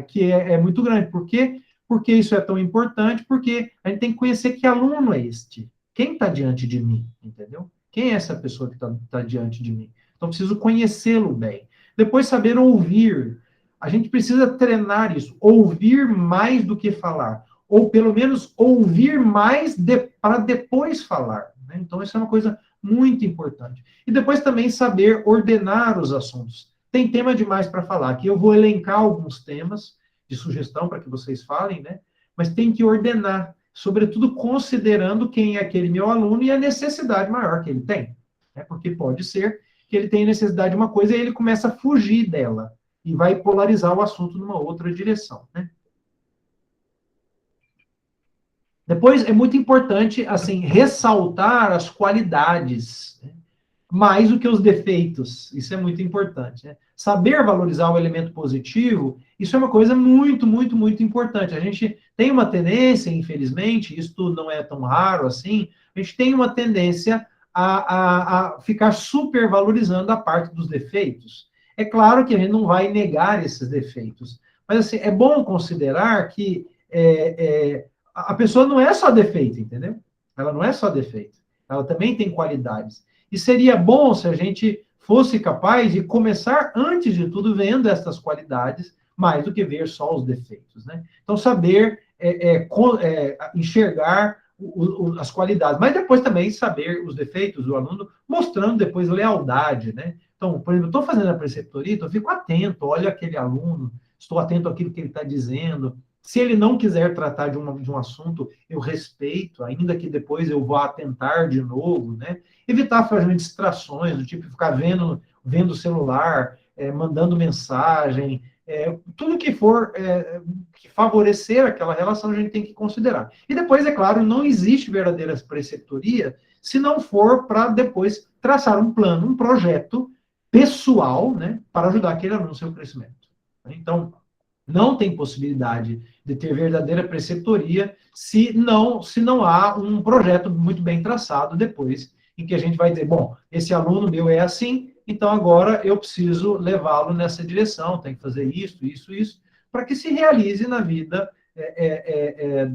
que é muito grande. Por quê? Porque isso é tão importante? Porque a gente tem que conhecer que aluno é este. Quem está diante de mim, entendeu? Quem é essa pessoa que está diante de mim? Então, preciso conhecê-lo bem. Depois, saber ouvir. A gente precisa treinar isso. Ouvir mais do que falar ou pelo menos ouvir mais para depois falar. Né? Então, isso é uma coisa muito importante. E depois também saber ordenar os assuntos. Tem tema demais para falar. Aqui eu vou elencar alguns temas de sugestão para que vocês falem, né? Mas tem que ordenar, sobretudo considerando quem é aquele meu aluno e a necessidade maior que ele tem. Né? Porque pode ser que ele tenha necessidade de uma coisa e ele começa a fugir dela e vai polarizar o assunto numa outra direção. Né? Depois, é muito importante, assim, ressaltar as qualidades, né? Mais do que os defeitos. Isso é muito importante. Né? Saber valorizar o elemento positivo, isso é uma coisa muito, muito, muito importante. A gente tem uma tendência, infelizmente, isso não é tão raro assim, a gente tem uma tendência a ficar supervalorizando a parte dos defeitos. É claro que a gente não vai negar esses defeitos, mas assim, é bom considerar que a pessoa não é só defeito, entendeu? Ela não é só defeito. Ela também tem qualidades. E seria bom se a gente fosse capaz de começar, antes de tudo, vendo essas qualidades, mais do que ver só os defeitos. Né? Então, saber enxergar as qualidades, mas depois também saber os defeitos do aluno, mostrando depois lealdade. Né? Então, por exemplo, estou fazendo a preceptoria, então eu fico atento, olho aquele aluno, estou atento àquilo que ele está dizendo. Se ele não quiser tratar de um assunto, eu respeito, ainda que depois eu vá atentar de novo, né? Evitar fazer distrações, do tipo ficar vendo o celular, mandando mensagem, tudo que for que favorecer aquela relação, a gente tem que considerar. E depois, é claro, não existe verdadeira preceptoria se não for para depois traçar um plano, um projeto pessoal, né, para ajudar aquele aluno no seu crescimento. Então, não tem possibilidade de ter verdadeira preceptoria se não há um projeto muito bem traçado depois, em que a gente vai dizer, bom, esse aluno meu é assim, então agora eu preciso levá-lo nessa direção, tem que fazer isso, para que se realize na vida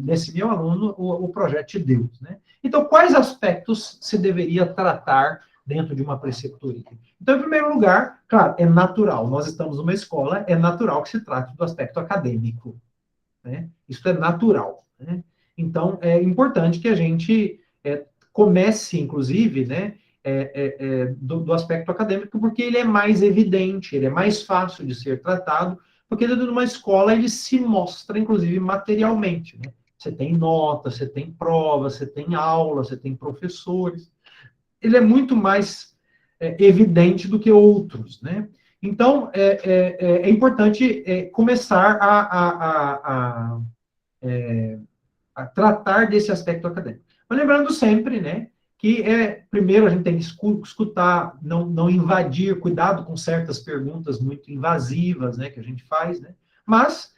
desse meu aluno o projeto de Deus. Né? Então, quais aspectos se deveria tratar dentro de uma preceptoria? Então, em primeiro lugar, claro, é natural, nós estamos numa escola, é natural que se trate do aspecto acadêmico. Né? Isso é natural. Né? Então, é importante que a gente comece, inclusive, né, do aspecto acadêmico, porque ele é mais evidente, ele é mais fácil de ser tratado, porque dentro de uma escola ele se mostra, inclusive, materialmente. Né? Você tem notas, você tem provas, você tem aulas, você tem professores. Ele é muito mais evidente do que outros, né? Então, é importante começar a tratar desse aspecto acadêmico. Mas lembrando sempre, né, que primeiro a gente tem que escutar, não invadir, cuidado com certas perguntas muito invasivas, né, que a gente faz, né, mas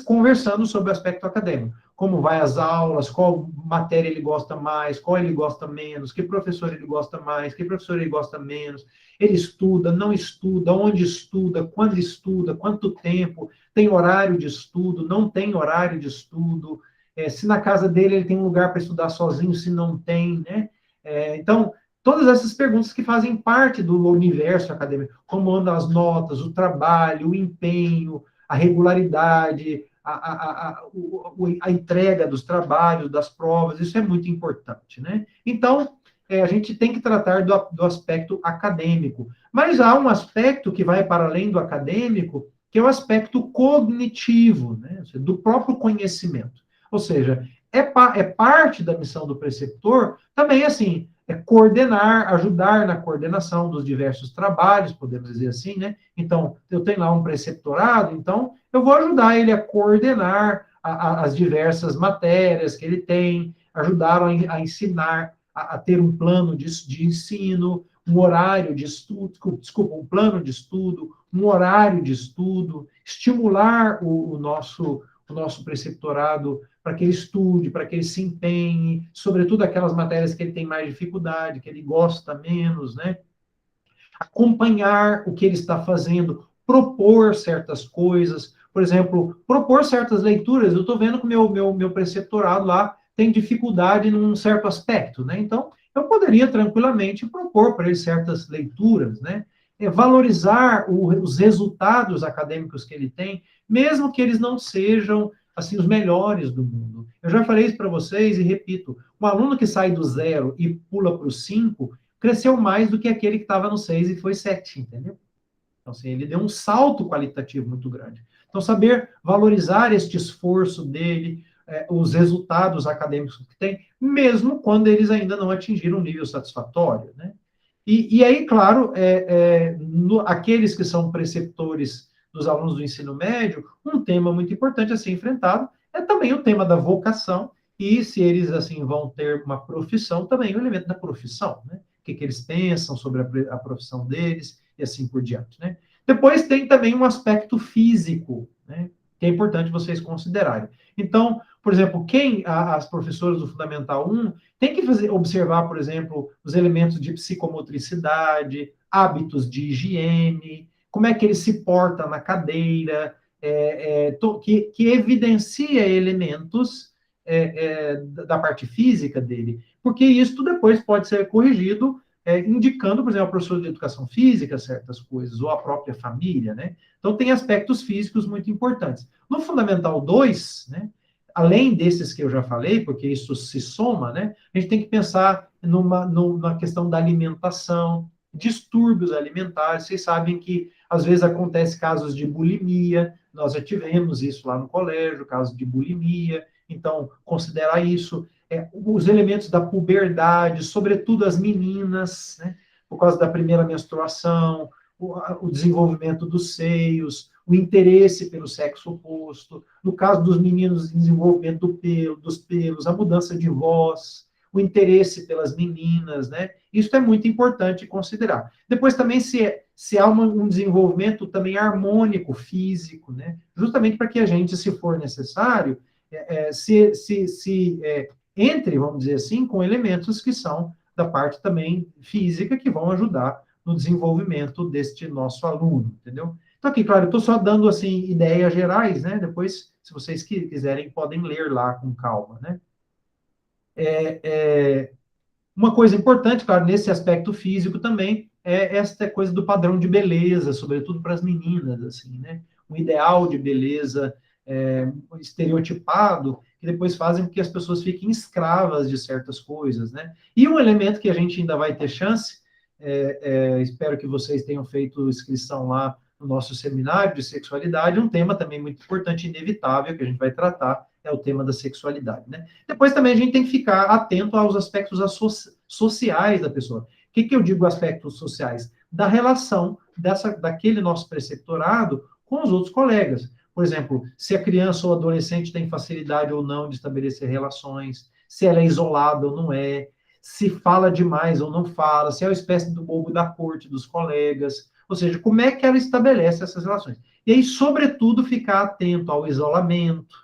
conversando sobre o aspecto acadêmico. Como vai as aulas, qual matéria ele gosta mais, qual ele gosta menos, que professor ele gosta mais, que professor ele gosta menos, ele estuda, não estuda, onde estuda, quanto tempo, tem horário de estudo, não tem horário de estudo, se na casa dele ele tem um lugar para estudar sozinho, se não tem, né? Então, todas essas perguntas que fazem parte do universo acadêmico, como andam as notas, o trabalho, o empenho, a regularidade, a entrega dos trabalhos, das provas, isso é muito importante, né? Então, a gente tem que tratar do aspecto acadêmico. Mas há um aspecto que vai para além do acadêmico, que é o aspecto cognitivo, né? Do próprio conhecimento. Ou seja, é parte da missão do preceptor também, assim, coordenar, ajudar na coordenação dos diversos trabalhos, podemos dizer assim, né? Então, eu tenho lá um preceptorado, então eu vou ajudar ele a coordenar as diversas matérias que ele tem, ajudá-lo a ensinar, a ter um plano de ensino, um horário de estudo, desculpa, um plano de estudo, um horário de estudo, estimular o nosso preceptorado para que ele estude, para que ele se empenhe, sobretudo aquelas matérias que ele tem mais dificuldade, que ele gosta menos, né? Acompanhar o que ele está fazendo, propor certas coisas, por exemplo, propor certas leituras. Eu estou vendo que o meu preceptorado lá tem dificuldade num certo aspecto, né? Então, eu poderia tranquilamente propor para ele certas leituras, né? Valorizar os resultados acadêmicos que ele tem, mesmo que eles não sejam assim os melhores do mundo. Eu já falei isso para vocês e repito: um aluno que sai do 0 e pula para o 5 cresceu mais do que aquele que estava no 6 e foi 7, entendeu? Então, assim, ele deu um salto qualitativo muito grande. Então, saber valorizar este esforço dele, os resultados acadêmicos que tem, mesmo quando eles ainda não atingiram um nível satisfatório, né? E aí, claro, aqueles que são preceptores dos alunos do ensino médio, um tema muito importante a ser enfrentado é também o tema da vocação, e se eles, assim, vão ter uma profissão, também o elemento da profissão, né? O que eles pensam sobre a profissão deles, e assim por diante, né? Depois tem também um aspecto físico, né? Que é importante vocês considerarem. Então, por exemplo, as professoras do Fundamental 1 tem que observar, por exemplo, os elementos de psicomotricidade, hábitos de higiene, como é que ele se porta na cadeira, que evidencia elementos da parte física dele, porque isso depois pode ser corrigido, indicando, por exemplo, a professora de educação física certas coisas, ou a própria família, né? Então, tem aspectos físicos muito importantes. No Fundamental 2, né, além desses que eu já falei, porque isso se soma, né, a gente tem que pensar numa questão da alimentação, distúrbios alimentares. Vocês sabem que, às vezes, acontece casos de bulimia, nós já tivemos isso lá no colégio, casos de bulimia, então, considerar isso, os elementos da puberdade, sobretudo as meninas, né, por causa da primeira menstruação, o desenvolvimento dos seios, o interesse pelo sexo oposto, no caso dos meninos, o desenvolvimento dos pelos, a mudança de voz, o interesse pelas meninas, né? Isso é muito importante considerar. Depois também se há um desenvolvimento também harmônico, físico, né? Justamente para que a gente, se for necessário, entre, vamos dizer assim, com elementos que são da parte também física, que vão ajudar no desenvolvimento deste nosso aluno, entendeu? Então, aqui, claro, eu estou só dando, assim, ideias gerais, né? Depois, se vocês quiserem, podem ler lá com calma, né? Uma coisa importante, claro, nesse aspecto físico também, é esta coisa do padrão de beleza, sobretudo para as meninas, assim, né? Um ideal de beleza estereotipado, que depois fazem com que as pessoas fiquem escravas de certas coisas, né? E um elemento que a gente ainda vai ter chance, espero que vocês tenham feito inscrição lá no nosso seminário de sexualidade, um tema também muito importante e inevitável que a gente vai tratar, é o tema da sexualidade, né? Depois também a gente tem que ficar atento aos aspectos sociais da pessoa. O que eu digo aspectos sociais? Da relação daquele nosso preceptorado com os outros colegas. Por exemplo, se a criança ou adolescente tem facilidade ou não de estabelecer relações, se ela é isolada ou não é, se fala demais ou não fala, se é uma espécie do bobo da corte dos colegas, ou seja, como é que ela estabelece essas relações. E aí, sobretudo, ficar atento ao isolamento,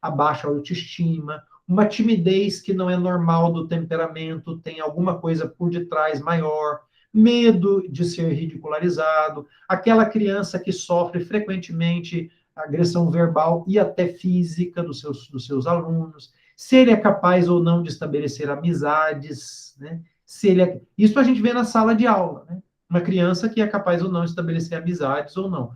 a baixa autoestima, uma timidez que não é normal do temperamento, tem alguma coisa por detrás maior, medo de ser ridicularizado, aquela criança que sofre frequentemente agressão verbal e até física dos seus alunos, se ele é capaz ou não de estabelecer amizades, né? Isso a gente vê na sala de aula, né? Uma criança que é capaz ou não de estabelecer amizades ou não.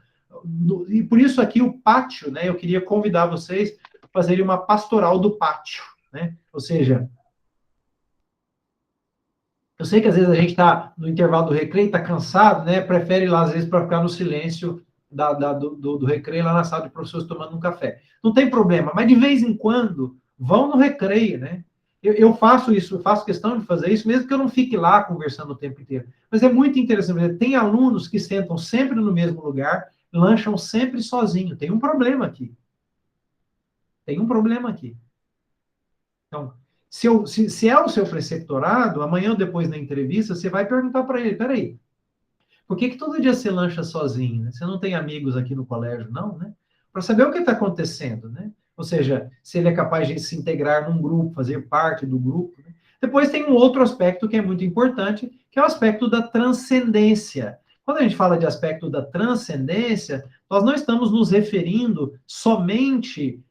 E por isso aqui o pátio, né? Eu queria convidar vocês a fazerem uma pastoral do pátio, né? Ou seja, Eu sei que às vezes a gente está no intervalo do recreio, está cansado, né? Prefere ir lá, às vezes, para ficar no silêncio do recreio, lá na sala de professores tomando um café. Não tem problema, mas de vez em quando, vão no recreio, né? Eu faço isso, eu faço questão de fazer isso, mesmo que eu não fique lá conversando o tempo inteiro. Mas é muito interessante. Tem alunos que sentam sempre no mesmo lugar, lancham sempre sozinho. Tem um problema aqui. Tem um problema aqui. Então, se é o seu preceptorado, amanhã ou depois na entrevista, você vai perguntar para ele, peraí, por que todo dia você lancha sozinho? Né? Você não tem amigos aqui no colégio, não, né? Para saber o que está acontecendo, né? Ou seja, se ele é capaz de se integrar num grupo, fazer parte do grupo. Né? Depois tem um outro aspecto que é muito importante, que é o aspecto da transcendência. Quando a gente fala de aspecto da transcendência, nós não estamos nos referindo somente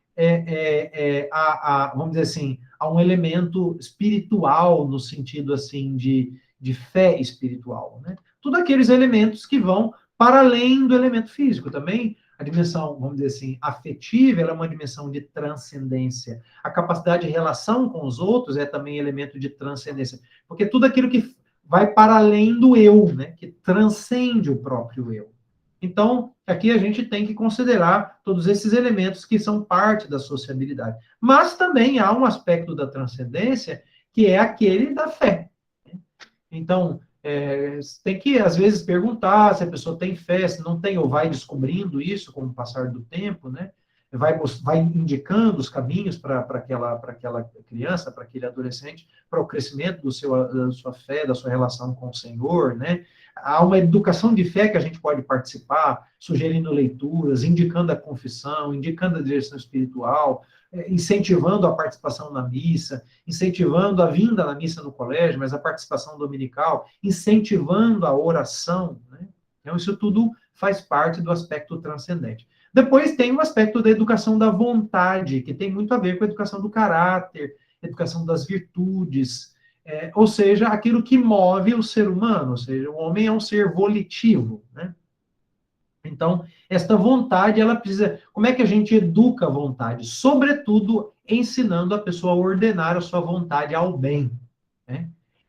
vamos dizer assim, a um elemento espiritual, no sentido assim de fé espiritual, né? Tudo aqueles elementos que vão para além do elemento físico. Também a dimensão, vamos dizer assim, afetiva, ela é uma dimensão de transcendência. A capacidade de relação com os outros é também elemento de transcendência. Porque tudo aquilo que vai para além do eu, né? Que transcende o próprio eu. Então, aqui a gente tem que considerar todos esses elementos que são parte da sociabilidade. Mas também há um aspecto da transcendência que é aquele da fé. Então, tem que, às vezes, perguntar se a pessoa tem fé, se não tem, ou vai descobrindo isso com o passar do tempo, né? Vai indicando os caminhos para aquela criança, para aquele adolescente, para o crescimento da sua fé, da sua relação com o Senhor, né? Há uma educação de fé que a gente pode participar, sugerindo leituras, indicando a confissão, indicando a direção espiritual, incentivando a participação na missa, incentivando a vinda na missa no colégio, mas a participação dominical, incentivando a oração. Né? Então, isso tudo faz parte do aspecto transcendente. Depois tem o aspecto da educação da vontade, que tem muito a ver com a educação do caráter, educação das virtudes, ou seja, aquilo que move o ser humano, ou seja, o homem é um ser volitivo, né? Então, esta vontade, ela precisa. Como é que a gente educa a vontade? Sobretudo, ensinando a pessoa a ordenar a sua vontade ao bem. Né?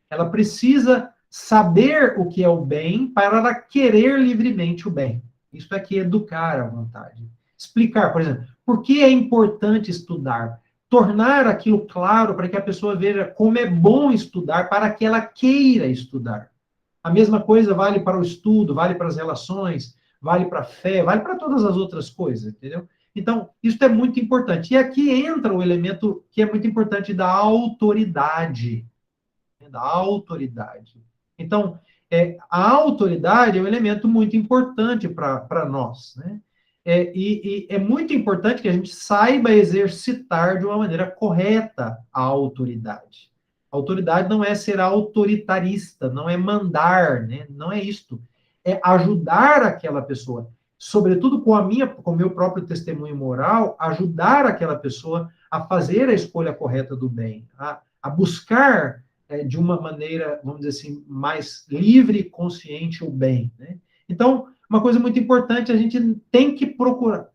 Ela precisa saber o que é o bem para ela querer livremente o bem. Isso é que educar a vontade. Explicar, por exemplo, por que é importante estudar? Tornar aquilo claro para que a pessoa veja como é bom estudar, para que ela queira estudar. A mesma coisa vale para o estudo, vale para as relações, vale para a fé, vale para todas as outras coisas, entendeu? Então, isso é muito importante. E aqui entra o elemento que é muito importante da autoridade. Né? Da autoridade. Então, a autoridade é um elemento muito importante para nós, né? E é muito importante que a gente saiba exercitar de uma maneira correta a autoridade. Autoridade não é ser autoritarista, não é mandar, né? Não é isto. É ajudar aquela pessoa, sobretudo com o meu próprio testemunho moral, ajudar aquela pessoa a fazer a escolha correta do bem, a buscar de uma maneira, vamos dizer assim, mais livre e consciente o bem. Né? Então, uma coisa muito importante, a gente tem que procurar.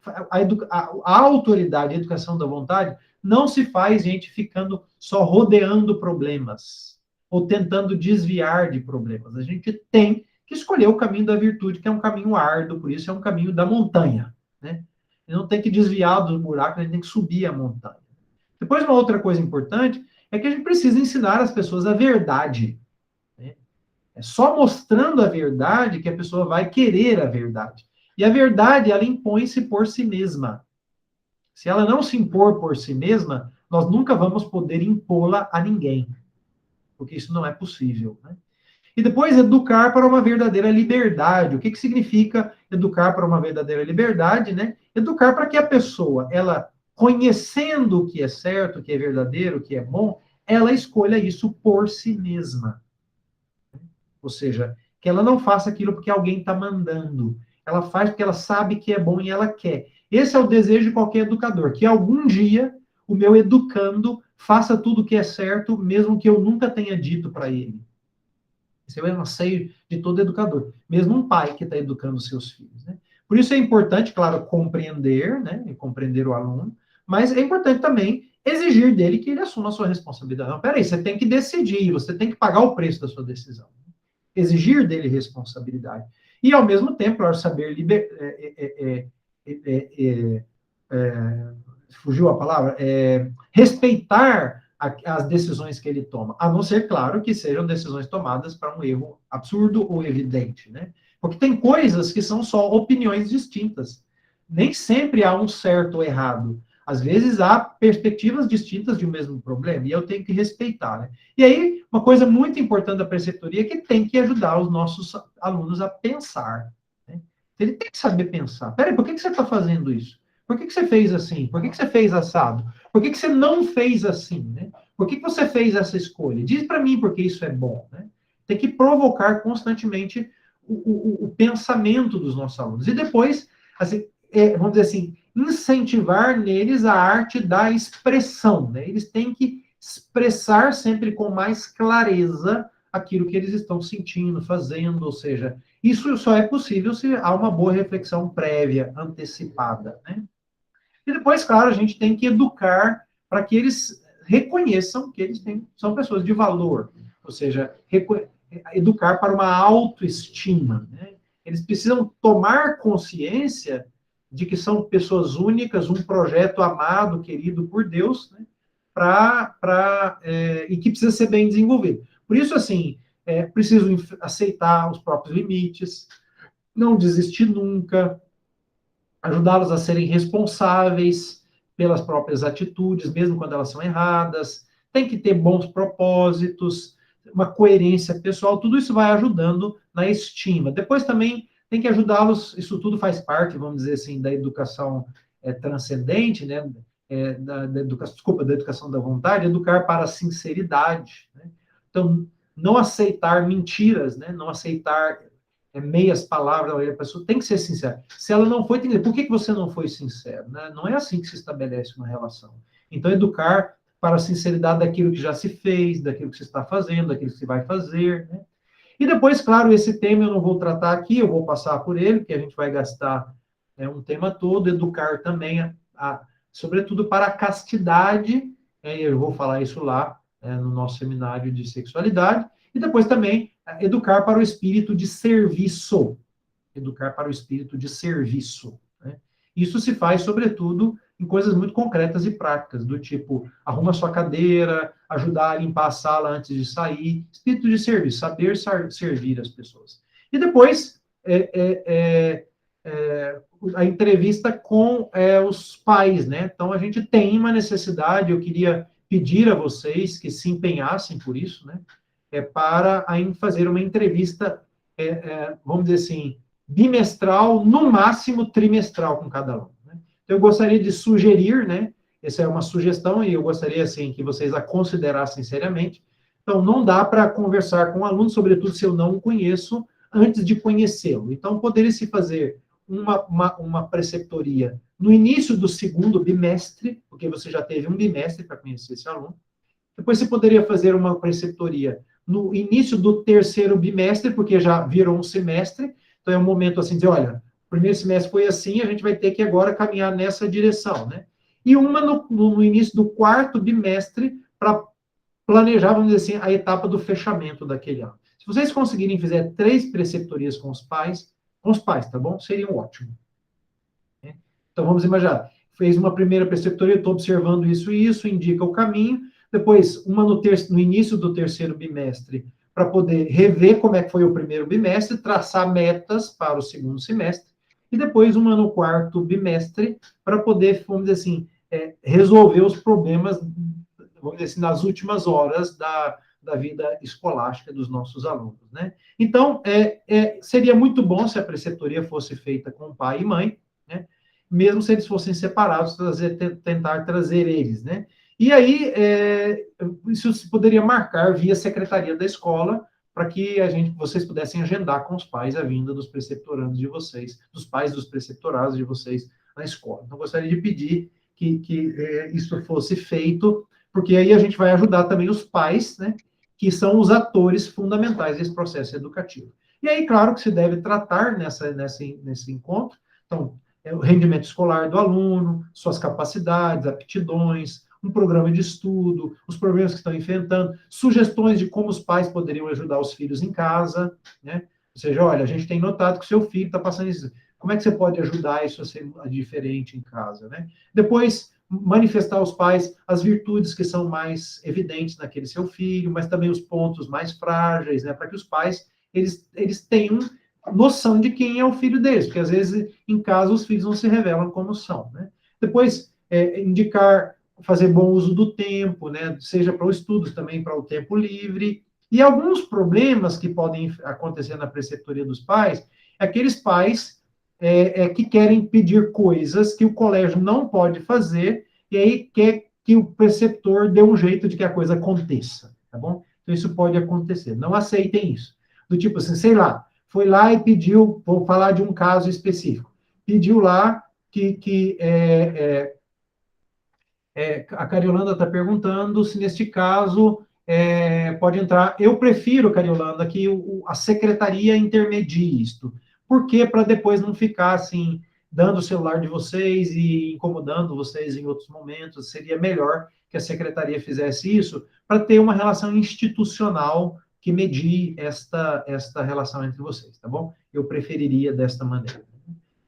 A autoridade, a educação da vontade, não se faz, gente, ficando só rodeando problemas ou tentando desviar de problemas. A gente tem que escolher o caminho da virtude, que é um caminho árduo, por isso é um caminho da montanha. Né? E não tem que desviar dos buracos, a gente tem que subir a montanha. Depois, uma outra coisa importante é que a gente precisa ensinar as pessoas a verdade. Né? É só mostrando a verdade que a pessoa vai querer a verdade. E a verdade, ela impõe-se por si mesma. Se ela não se impor por si mesma, nós nunca vamos poder impô-la a ninguém. Porque isso não é possível. Né? E depois, educar para uma verdadeira liberdade. O que significa educar para uma verdadeira liberdade? Né? Educar para que a pessoa, ela, conhecendo o que é certo, o que é verdadeiro, o que é bom, ela escolha isso por si mesma. Ou seja, que ela não faça aquilo porque alguém está mandando. Ela faz porque ela sabe que é bom e ela quer. Esse é o desejo de qualquer educador, que algum dia o meu educando faça tudo o que é certo, mesmo que eu nunca tenha dito para ele. Esse é o anseio de todo educador, mesmo um pai que está educando seus filhos. Né? Por isso é importante, claro, compreender, né, e compreender o aluno, mas é importante também exigir dele que ele assuma a sua responsabilidade. Não, peraí, você tem que decidir, você tem que pagar o preço da sua decisão. Exigir dele responsabilidade. E, ao mesmo tempo, claro, saber fugiu a palavra? Respeitar as decisões que ele toma, a não ser, claro, que sejam decisões tomadas para um erro absurdo ou evidente, né? Porque tem coisas que são só opiniões distintas. Nem sempre há um certo ou errado. Às vezes há perspectivas distintas de um mesmo problema, e eu tenho que respeitar, né? E aí, uma coisa muito importante da preceptoria é que tem que ajudar os nossos alunos a pensar, né? Ele tem que saber pensar. Peraí, por que você está fazendo isso? Por que você fez assim? Por que você fez assado? Por que você não fez assim, né? Por que você fez essa escolha? Diz para mim porque isso é bom, né? Tem que provocar constantemente o pensamento dos nossos alunos. E depois, assim, vamos dizer assim, incentivar neles a arte da expressão, né? Eles têm que expressar sempre com mais clareza aquilo que eles estão sentindo, fazendo, ou seja, isso só é possível se há uma boa reflexão prévia, antecipada, né? E depois, claro, a gente tem que educar para que eles reconheçam que eles são pessoas de valor, ou seja, educar para uma autoestima, né? Eles precisam tomar consciência de que são pessoas únicas, um projeto amado, querido por Deus, né? E que precisa ser bem desenvolvido. Por isso, assim, preciso aceitar os próprios limites, não desistir nunca, ajudá-los a serem responsáveis pelas próprias atitudes, mesmo quando elas são erradas, tem que ter bons propósitos, uma coerência pessoal, tudo isso vai ajudando na estima. Depois também tem que ajudá-los, isso tudo faz parte, vamos dizer assim, da educação transcendente, né? Da educação da vontade, educar para a sinceridade, né? Então, não aceitar mentiras, né? Não aceitar meias palavras, a pessoa tem que ser sincera. Se ela não foi, tem que dizer, por que você não foi sincero? Né? Não é assim que se estabelece uma relação. Então, educar para a sinceridade daquilo que já se fez, daquilo que se está fazendo, daquilo que se vai fazer, né? E depois, claro, esse tema eu não vou tratar aqui, eu vou passar por ele, porque a gente vai gastar um tema todo, educar também, sobretudo para a castidade, eu vou falar isso lá no nosso seminário de sexualidade, e depois também educar para o espírito de serviço. Educar para o espírito de serviço, né? Isso se faz, sobretudo, em coisas muito concretas e práticas, do tipo, arruma sua cadeira, ajudar a limpar a sala antes de sair. Espírito de serviço, saber servir as pessoas. E depois, a entrevista com os pais, né? Então, a gente tem uma necessidade, eu queria pedir a vocês que se empenhassem por isso, né? Para fazer uma entrevista, vamos dizer assim, bimestral, no máximo trimestral com cada aluno, né? Então, eu gostaria de sugerir, né? Essa é uma sugestão e eu gostaria, assim, que vocês a considerassem seriamente. Então, não dá para conversar com o aluno, sobretudo se eu não o conheço, antes de conhecê-lo. Então, poderia-se fazer uma preceptoria no início do segundo bimestre, porque você já teve um bimestre para conhecer esse aluno. Depois você poderia fazer uma preceptoria no início do terceiro bimestre, porque já virou um semestre. Então é um momento assim de, olha, o primeiro semestre foi assim, a gente vai ter que agora caminhar nessa direção, né? E uma no início do quarto bimestre para planejar, vamos dizer assim, a etapa do fechamento daquele ano. Se vocês conseguirem fazer 3 preceptorias com os pais, tá bom? Seria ótimo. Então vamos imaginar, fez uma primeira preceptoria, estou observando isso e isso, indica o caminho. Depois, uma no início do terceiro bimestre, para poder rever como é que foi o primeiro bimestre, traçar metas para o segundo semestre, e depois uma no quarto bimestre, para poder, vamos dizer assim, resolver os problemas, vamos dizer assim, nas últimas horas da vida escolástica dos nossos alunos, né? Então, seria muito bom se a preceptoria fosse feita com pai e mãe, né? Mesmo se eles fossem separados, tentar trazer eles, né? E aí, isso se poderia marcar via secretaria da escola, para que vocês pudessem agendar com os pais a vinda dos preceptorandos de vocês, dos pais dos preceptorados de vocês na escola. Então, gostaria de pedir que isso fosse feito, porque aí a gente vai ajudar também os pais, né, que são os atores fundamentais desse processo educativo. E aí, claro que se deve tratar nesse encontro, então, o rendimento escolar do aluno, suas capacidades, aptidões, um programa de estudo, os problemas que estão enfrentando, sugestões de como os pais poderiam ajudar os filhos em casa, né? Ou seja, olha, a gente tem notado que o seu filho está passando isso. Como é que você pode ajudar isso a ser diferente em casa, né? Depois, manifestar aos pais as virtudes que são mais evidentes naquele seu filho, mas também os pontos mais frágeis, né? Para que os pais, eles tenham noção de quem é o filho deles, porque às vezes em casa os filhos não se revelam como são, né? Depois, indicar, fazer bom uso do tempo, né? Seja para o estudo, também para o tempo livre. E alguns problemas que podem acontecer na preceptoria dos pais, é aqueles pais que querem pedir coisas que o colégio não pode fazer, e aí quer que o preceptor dê um jeito de que a coisa aconteça, tá bom? Então isso pode acontecer. Não aceitem isso. Do tipo assim, sei lá, foi lá e pediu, vou falar de um caso específico, pediu lá a Cariolanda está perguntando se neste caso pode entrar. Eu prefiro, Cariolanda, que a secretaria intermedie isto. Por quê? Para depois não ficar assim, dando o celular de vocês e incomodando vocês em outros momentos. Seria melhor que a secretaria fizesse isso para ter uma relação institucional que medie esta relação entre vocês, tá bom? Eu preferiria desta maneira.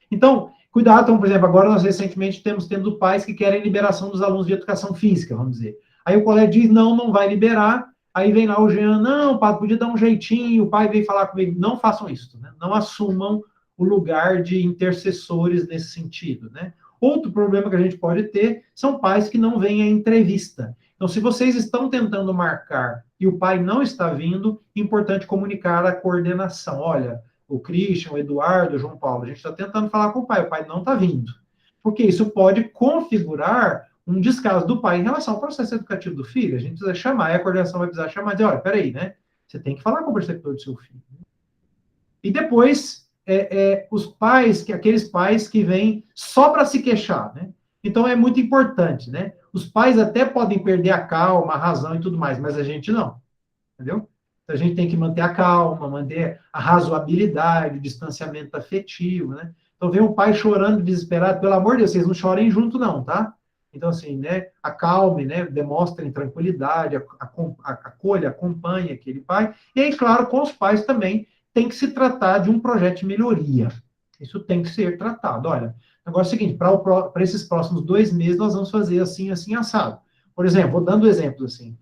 Então, cuidado, então, por exemplo, agora nós recentemente temos tendo pais que querem liberação dos alunos de educação física, vamos dizer. Aí o colégio diz, não, não vai liberar. Aí vem lá o Jean, não, padre, podia dar um jeitinho, o pai veio falar comigo. Não façam isso, né? Não assumam o lugar de intercessores nesse sentido, né? Outro problema que a gente pode ter são pais que não vêm à entrevista. Então, se vocês estão tentando marcar e o pai não está vindo, é importante comunicar a coordenação. Olha, o Christian, o Eduardo, o João Paulo, a gente está tentando falar com o pai não está vindo. Porque isso pode configurar um descaso do pai em relação ao processo educativo do filho. A gente precisa chamar, e a coordenação vai precisar chamar e dizer, olha, peraí, né? Você tem que falar com o preceptor do seu filho. E depois, os pais, aqueles pais que vêm só para se queixar, né? Então, é muito importante, né? Os pais até podem perder a calma, a razão e tudo mais, mas a gente não, entendeu? Então, a gente tem que manter a calma, manter a razoabilidade, o distanciamento afetivo, né? Então, vem um pai chorando, desesperado, pelo amor de Deus, vocês não chorem junto, não, tá? Então, assim, né, acalme, né, demonstrem tranquilidade, acolha, acompanhe aquele pai. E aí, claro, com os pais também tem que se tratar de um projeto de melhoria. Isso tem que ser tratado. Olha, o negócio é o seguinte, para esses próximos 2 meses, nós vamos fazer assim, assim, assado. Por exemplo, vou dando exemplos assim.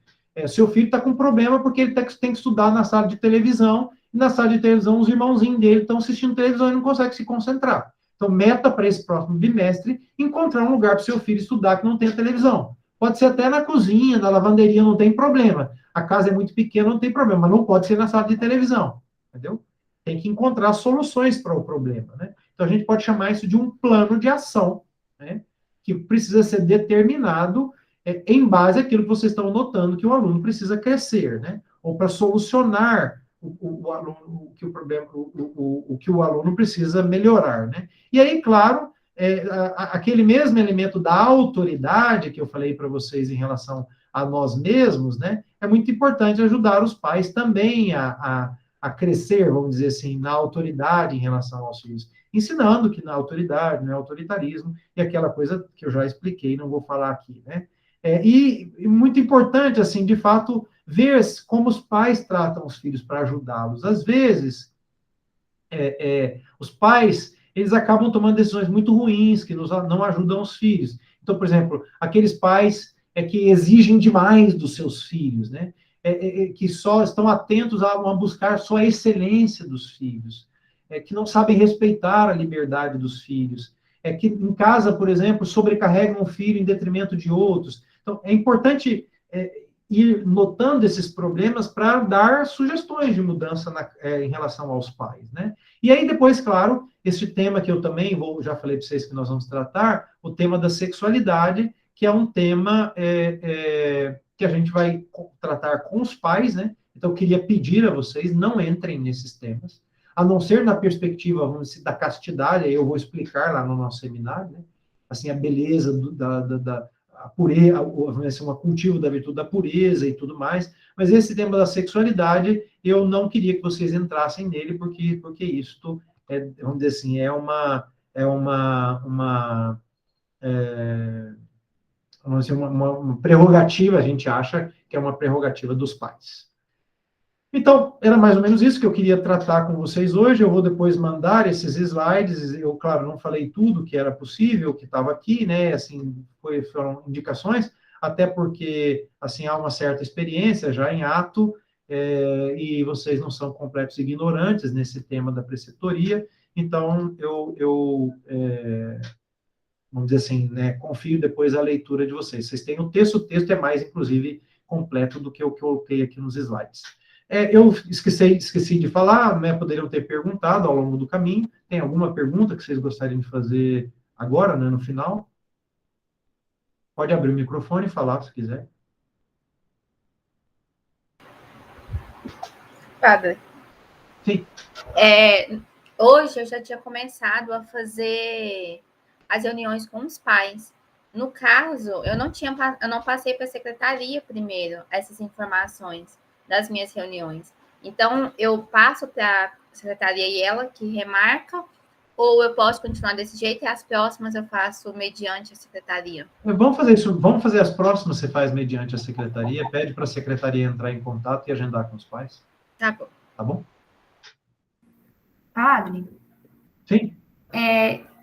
Seu filho está com problema porque ele tem que estudar na sala de televisão, e na sala de televisão os irmãozinhos dele estão assistindo televisão e não consegue se concentrar. Então, meta para esse próximo bimestre encontrar um lugar para o seu filho estudar que não tenha televisão. Pode ser até na cozinha, na lavanderia, não tem problema. A casa é muito pequena, não tem problema, mas não pode ser na sala de televisão, entendeu? Tem que encontrar soluções para o problema, né? Então, a gente pode chamar isso de um plano de ação, né? Que precisa ser determinado em base àquilo que vocês estão notando que o aluno precisa crescer, né? Ou para solucionar o aluno, o que o problema, o que o aluno precisa melhorar, né? E aí, claro, aquele mesmo elemento da autoridade que eu falei para vocês em relação a nós mesmos, né? É muito importante ajudar os pais também a crescer, vamos dizer assim, na autoridade em relação aos filhos, ensinando que na autoridade, não é autoritarismo, e aquela coisa que eu já expliquei, não vou falar aqui, né? E muito importante, assim, de fato, ver como os pais tratam os filhos para ajudá-los. Às vezes, os pais, eles acabam tomando decisões muito ruins, que não ajudam os filhos. Então, por exemplo, aqueles pais que exigem demais dos seus filhos, né? Que só estão atentos a buscar só a excelência dos filhos, que não sabem respeitar a liberdade dos filhos, que em casa, por exemplo, sobrecarregam o filho em detrimento de outros. Então, é importante ir notando esses problemas para dar sugestões de mudança em relação aos pais, né? E aí depois, claro, esse tema que eu também já falei para vocês que nós vamos tratar, o tema da sexualidade, que é um tema que a gente vai tratar com os pais, né? Então, eu queria pedir a vocês, não entrem nesses temas, a não ser na perspectiva, vamos dizer, da castidade, aí eu vou explicar lá no nosso seminário, né? Assim, a beleza a pureza, o cultivo da virtude da pureza e tudo mais, mas esse tema da sexualidade, eu não queria que vocês entrassem nele, porque isso, vamos dizer assim, vamos dizer, uma prerrogativa, a gente acha que é uma prerrogativa dos pais. Então, era mais ou menos isso que eu queria tratar com vocês hoje. Eu vou depois mandar esses slides. Eu, claro, não falei tudo que era possível, que estava aqui, né? Assim, foram indicações, até porque, assim, há uma certa experiência já em ato, e vocês não são completos ignorantes nesse tema da preceptoria. Então, vamos dizer assim, né, confio depois a leitura de vocês. Vocês têm o texto é mais, inclusive, completo do que o que eu coloquei aqui nos slides. Eu esqueci de falar, né, poderiam ter perguntado ao longo do caminho. Tem alguma pergunta que vocês gostariam de fazer agora, né, no final? Pode abrir o microfone e falar, se quiser. Padre. Sim. Hoje eu já tinha começado a fazer as reuniões com os pais. No caso, eu não passei para a secretaria primeiro essas informações das minhas reuniões. Então, eu passo para a secretaria e ela que remarca, ou eu posso continuar desse jeito e as próximas eu faço mediante a secretaria? Vamos fazer isso, vamos fazer as próximas, você faz mediante a secretaria, pede para a secretaria entrar em contato e agendar com os pais. Tá bom. Tá bom? Padre? Sim.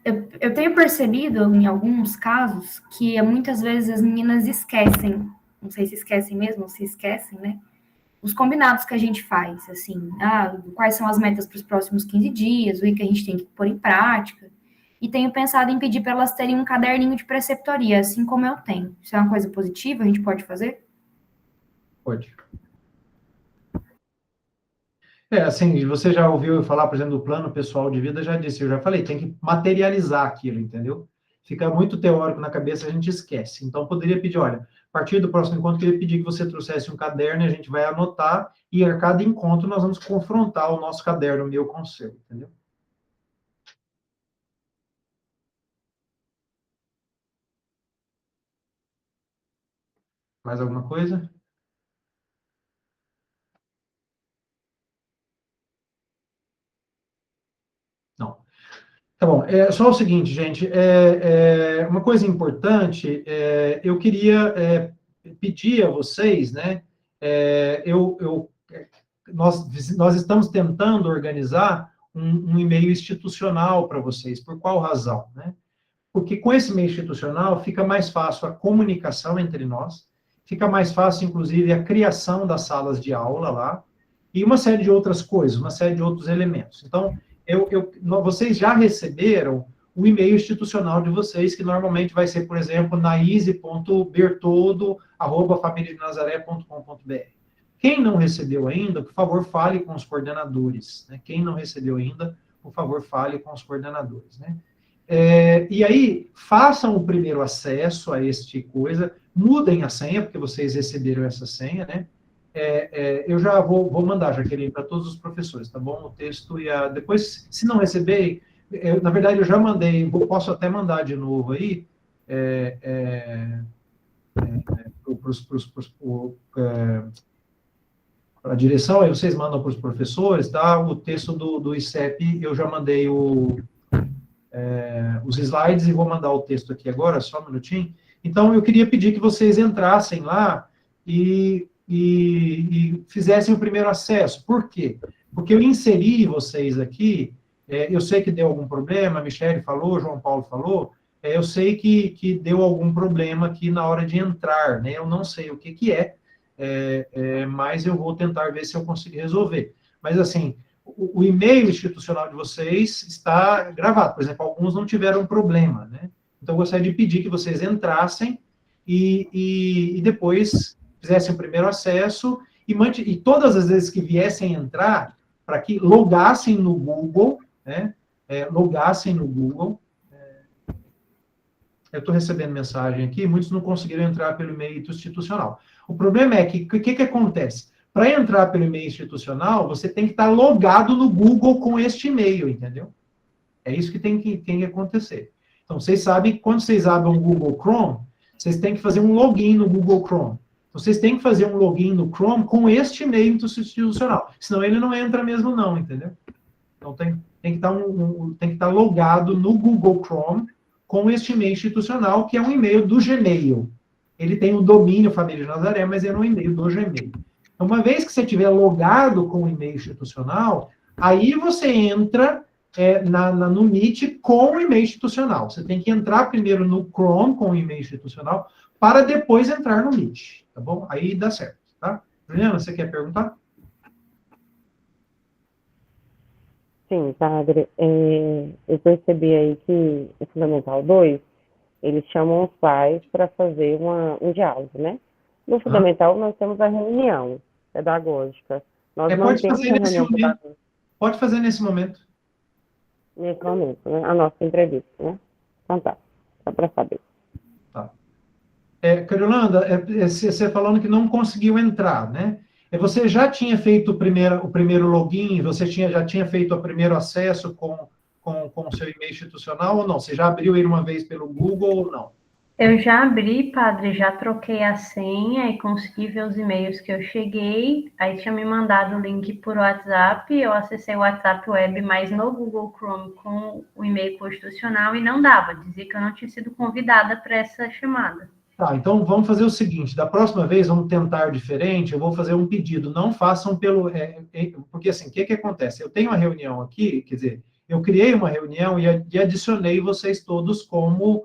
Eu tenho percebido, em alguns casos, que muitas vezes as meninas esquecem, não sei se esquecem mesmo ou se esquecem, né? Os combinados que a gente faz, assim, quais são as metas para os próximos 15 dias, o que a gente tem que pôr em prática. E tenho pensado em pedir para elas terem um caderninho de preceptoria, assim como eu tenho. Isso é uma coisa positiva? A gente pode fazer? Pode. Assim, você já ouviu eu falar, por exemplo, do plano pessoal de vida, já disse, eu já falei, tem que materializar aquilo, entendeu? Fica muito teórico na cabeça, a gente esquece. Então, poderia pedir, olha, a partir do próximo encontro, eu queria pedir que você trouxesse um caderno e a gente vai anotar, e a cada encontro nós vamos confrontar o nosso caderno, o meu com o seu, entendeu? Mais alguma coisa? Não. Tá bom, só o seguinte, gente, uma coisa importante, eu queria pedir a vocês, né, nós estamos tentando organizar um e-mail institucional para vocês, por qual razão, né? Porque com esse e-mail institucional fica mais fácil a comunicação entre nós, fica mais fácil, inclusive, a criação das salas de aula lá, e uma série de outras coisas, uma série de outros elementos. Então, vocês já receberam o e-mail institucional de vocês, que normalmente vai ser, por exemplo, naise.bertoldo@famíliadenazaré.com.br. Quem não recebeu ainda, por favor, fale com os coordenadores. Né? Quem não recebeu ainda, por favor, fale com os coordenadores. Né? E aí, façam o primeiro acesso a este coisa, mudem a senha, porque vocês receberam essa senha, né? Eu já vou mandar, Jaqueline, para todos os professores, tá bom? O texto e depois, se não receberem, na verdade, eu já mandei, posso até mandar de novo aí, para a direção, aí vocês mandam para os professores, tá? O texto do ICEP, eu já mandei os slides e vou mandar o texto aqui agora, só um minutinho. Então, eu queria pedir que vocês entrassem lá e fizessem o primeiro acesso. Por quê? Porque eu inseri vocês aqui, eu sei que deu algum problema, a Michele falou, João Paulo falou, eu sei que deu algum problema aqui na hora de entrar, né? Eu não sei o que é, mas eu vou tentar ver se eu consigo resolver. Mas, assim, o e-mail institucional de vocês está gravado. Por exemplo, alguns não tiveram problema, né? Então, eu gostaria de pedir que vocês entrassem e depois fizessem o primeiro acesso e todas as vezes que viessem entrar, para que logassem no Google, né? Logassem no Google. Eu estou recebendo mensagem aqui, muitos não conseguiram entrar pelo e-mail institucional. O problema é que, o que acontece? Para entrar pelo e-mail institucional, você tem que estar logado no Google com este e-mail, entendeu? É isso que tem que acontecer. Então, vocês sabem que quando vocês abrem o Google Chrome, vocês têm que fazer um login no Google Chrome. Então, vocês têm que fazer um login no Chrome com este e-mail institucional. Senão ele não entra mesmo não, entendeu? Então, tem que estar logado no Google Chrome com este e-mail institucional, que é um e-mail do Gmail. ele tem o domínio Família de Nazaré, mas é no e-mail do Gmail. Então, uma vez que você tiver logado com o e-mail institucional, aí você entra no Meet com o e-mail institucional. Você tem que entrar primeiro no Chrome com o e-mail institucional para depois entrar no Meet, tá bom? Aí dá certo, tá? Juliana, você quer perguntar? Sim, padre. Eu percebi aí que o Fundamental 2, eles chamam os pais para fazer um diálogo, né? No Fundamental, nós temos a reunião pedagógica. Nós não Pode temos fazer a nesse reunião momento. pedagógica Pode fazer nesse momento. nesse momento, né? A nossa entrevista, né? Então tá, só para saber. Tá. Cariolanda, você falando que não conseguiu entrar, né? Você já tinha feito o primeiro login, você já tinha feito o primeiro acesso com o seu e-mail institucional ou não? Você já abriu ele uma vez pelo Google ou não? Eu já abri, padre, já troquei a senha e consegui ver os e-mails que eu cheguei. Aí tinha me mandado o link por WhatsApp, eu acessei o WhatsApp Web, mas no Google Chrome com o e-mail constitucional e não dava. Dizia que eu não tinha sido convidada para essa chamada. Tá, então vamos fazer o seguinte, da próxima vez vamos tentar diferente, eu vou fazer um pedido, não façam pelo... porque assim, o que acontece? Eu tenho uma reunião aqui, quer dizer, eu criei uma reunião e adicionei vocês todos como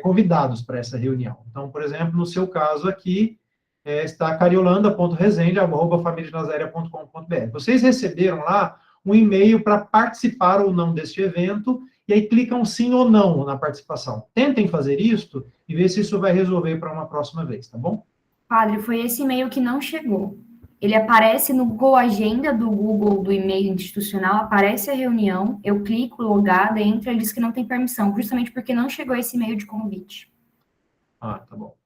convidados para essa reunião. Então, por exemplo, no seu caso aqui, está cariolanda.resende@familianazarea.com.br. Vocês receberam lá um e-mail para participar ou não deste evento, e aí clicam sim ou não na participação. Tentem fazer isso e ver se isso vai resolver para uma próxima vez, tá bom? Padre, foi esse e-mail que não chegou. Ele aparece no Google Agenda do Google, do e-mail institucional, aparece a reunião, eu clico, logada, entra, ele diz que não tem permissão, justamente porque não chegou esse e-mail de convite. Ah, tá bom.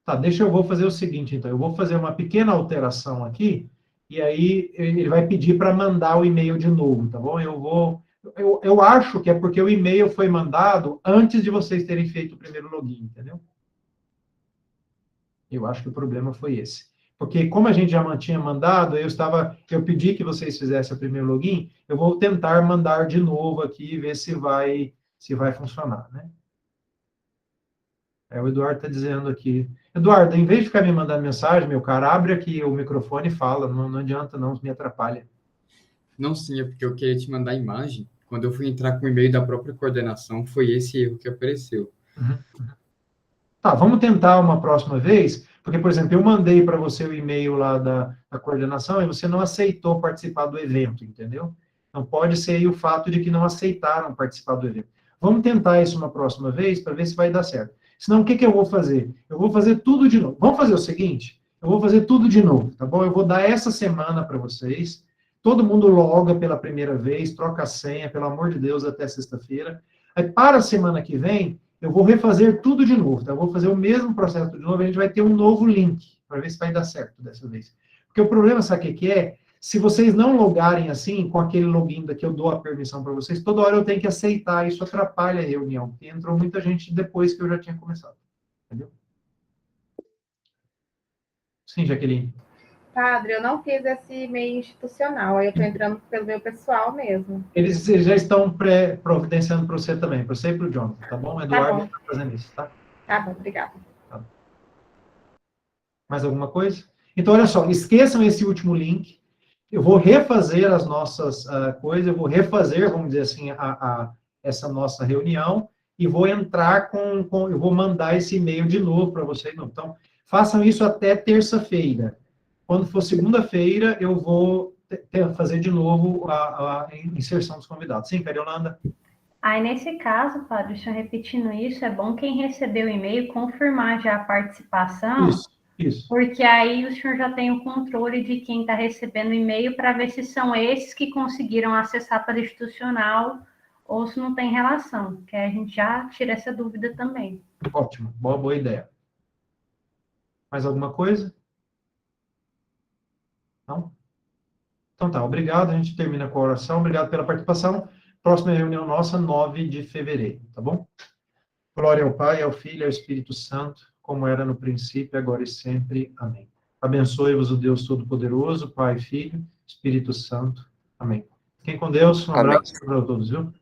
Tá, eu vou fazer o seguinte, então, eu vou fazer uma pequena alteração aqui, e aí ele vai pedir para mandar o e-mail de novo, tá bom? Eu acho que é porque o e-mail foi mandado antes de vocês terem feito o primeiro login, entendeu? Eu acho que o problema foi esse. Porque como a gente já tinha mandado, eu pedi que vocês fizessem o primeiro login, eu vou tentar mandar de novo aqui e ver se vai funcionar, né? O Eduardo está dizendo aqui. Eduardo, em vez de ficar me mandando mensagem, meu cara, abre aqui o microfone e fala. Não adianta, não, me atrapalha. Não, sim, é porque eu queria te mandar a imagem. Quando eu fui entrar com o e-mail da própria coordenação, foi esse erro que apareceu. Uhum. Tá, vamos tentar uma próxima vez, porque, por exemplo, eu mandei para você o e-mail lá da coordenação e você não aceitou participar do evento, entendeu? Então, pode ser aí o fato de que não aceitaram participar do evento. Vamos tentar isso uma próxima vez para ver se vai dar certo. Senão, o que eu vou fazer? Eu vou fazer tudo de novo. Vamos fazer o seguinte? Eu vou fazer tudo de novo, tá bom? Eu vou dar essa semana para vocês. Todo mundo loga pela primeira vez, troca a senha, pelo amor de Deus, até sexta-feira. Aí, para a semana que vem, eu vou refazer tudo de novo, tá? Eu vou fazer o mesmo processo de novo, a gente vai ter um novo link, para ver se vai dar certo dessa vez. Porque o problema, sabe o que é? Se vocês não logarem assim, com aquele login que eu dou a permissão para vocês, toda hora eu tenho que aceitar, isso atrapalha a reunião, porque entrou muita gente depois que eu já tinha começado. Entendeu? Sim, Jaqueline. Padre, eu não fiz esse e-mail institucional, aí eu estou entrando pelo meu pessoal mesmo. Eles já estão providenciando para você também, para você e para o Jonathan, tá bom? Eduardo está fazendo isso, tá? Tá bom, obrigada. Tá. Mais alguma coisa? Então, olha só, esqueçam esse último link. Eu vou refazer as nossas coisas, eu vou refazer, vamos dizer assim, essa nossa reunião e vou entrar eu vou mandar esse e-mail de novo para vocês. Então, façam isso até terça-feira. Quando for segunda-feira, eu vou fazer de novo a inserção dos convidados. Sim, Cariolanda? Aí, nesse caso, padre, só repetindo isso, é bom quem recebeu o e-mail confirmar já a participação. Isso. Porque aí o senhor já tem o controle de quem está recebendo o e-mail para ver se são esses que conseguiram acessar para institucional ou se não tem relação, que a gente já tira essa dúvida também. Ótimo, boa ideia. Mais alguma coisa? Não? Então tá, obrigado, a gente termina com a oração, obrigado pela participação. Próxima reunião nossa, 9 de fevereiro, tá bom? Glória ao Pai, ao Filho e ao Espírito Santo, como era no princípio, agora e sempre. Amém. Abençoe-vos o Deus Todo-Poderoso, Pai, Filho, Espírito Santo. Amém. Fiquem com Deus, um abraço para todos, viu?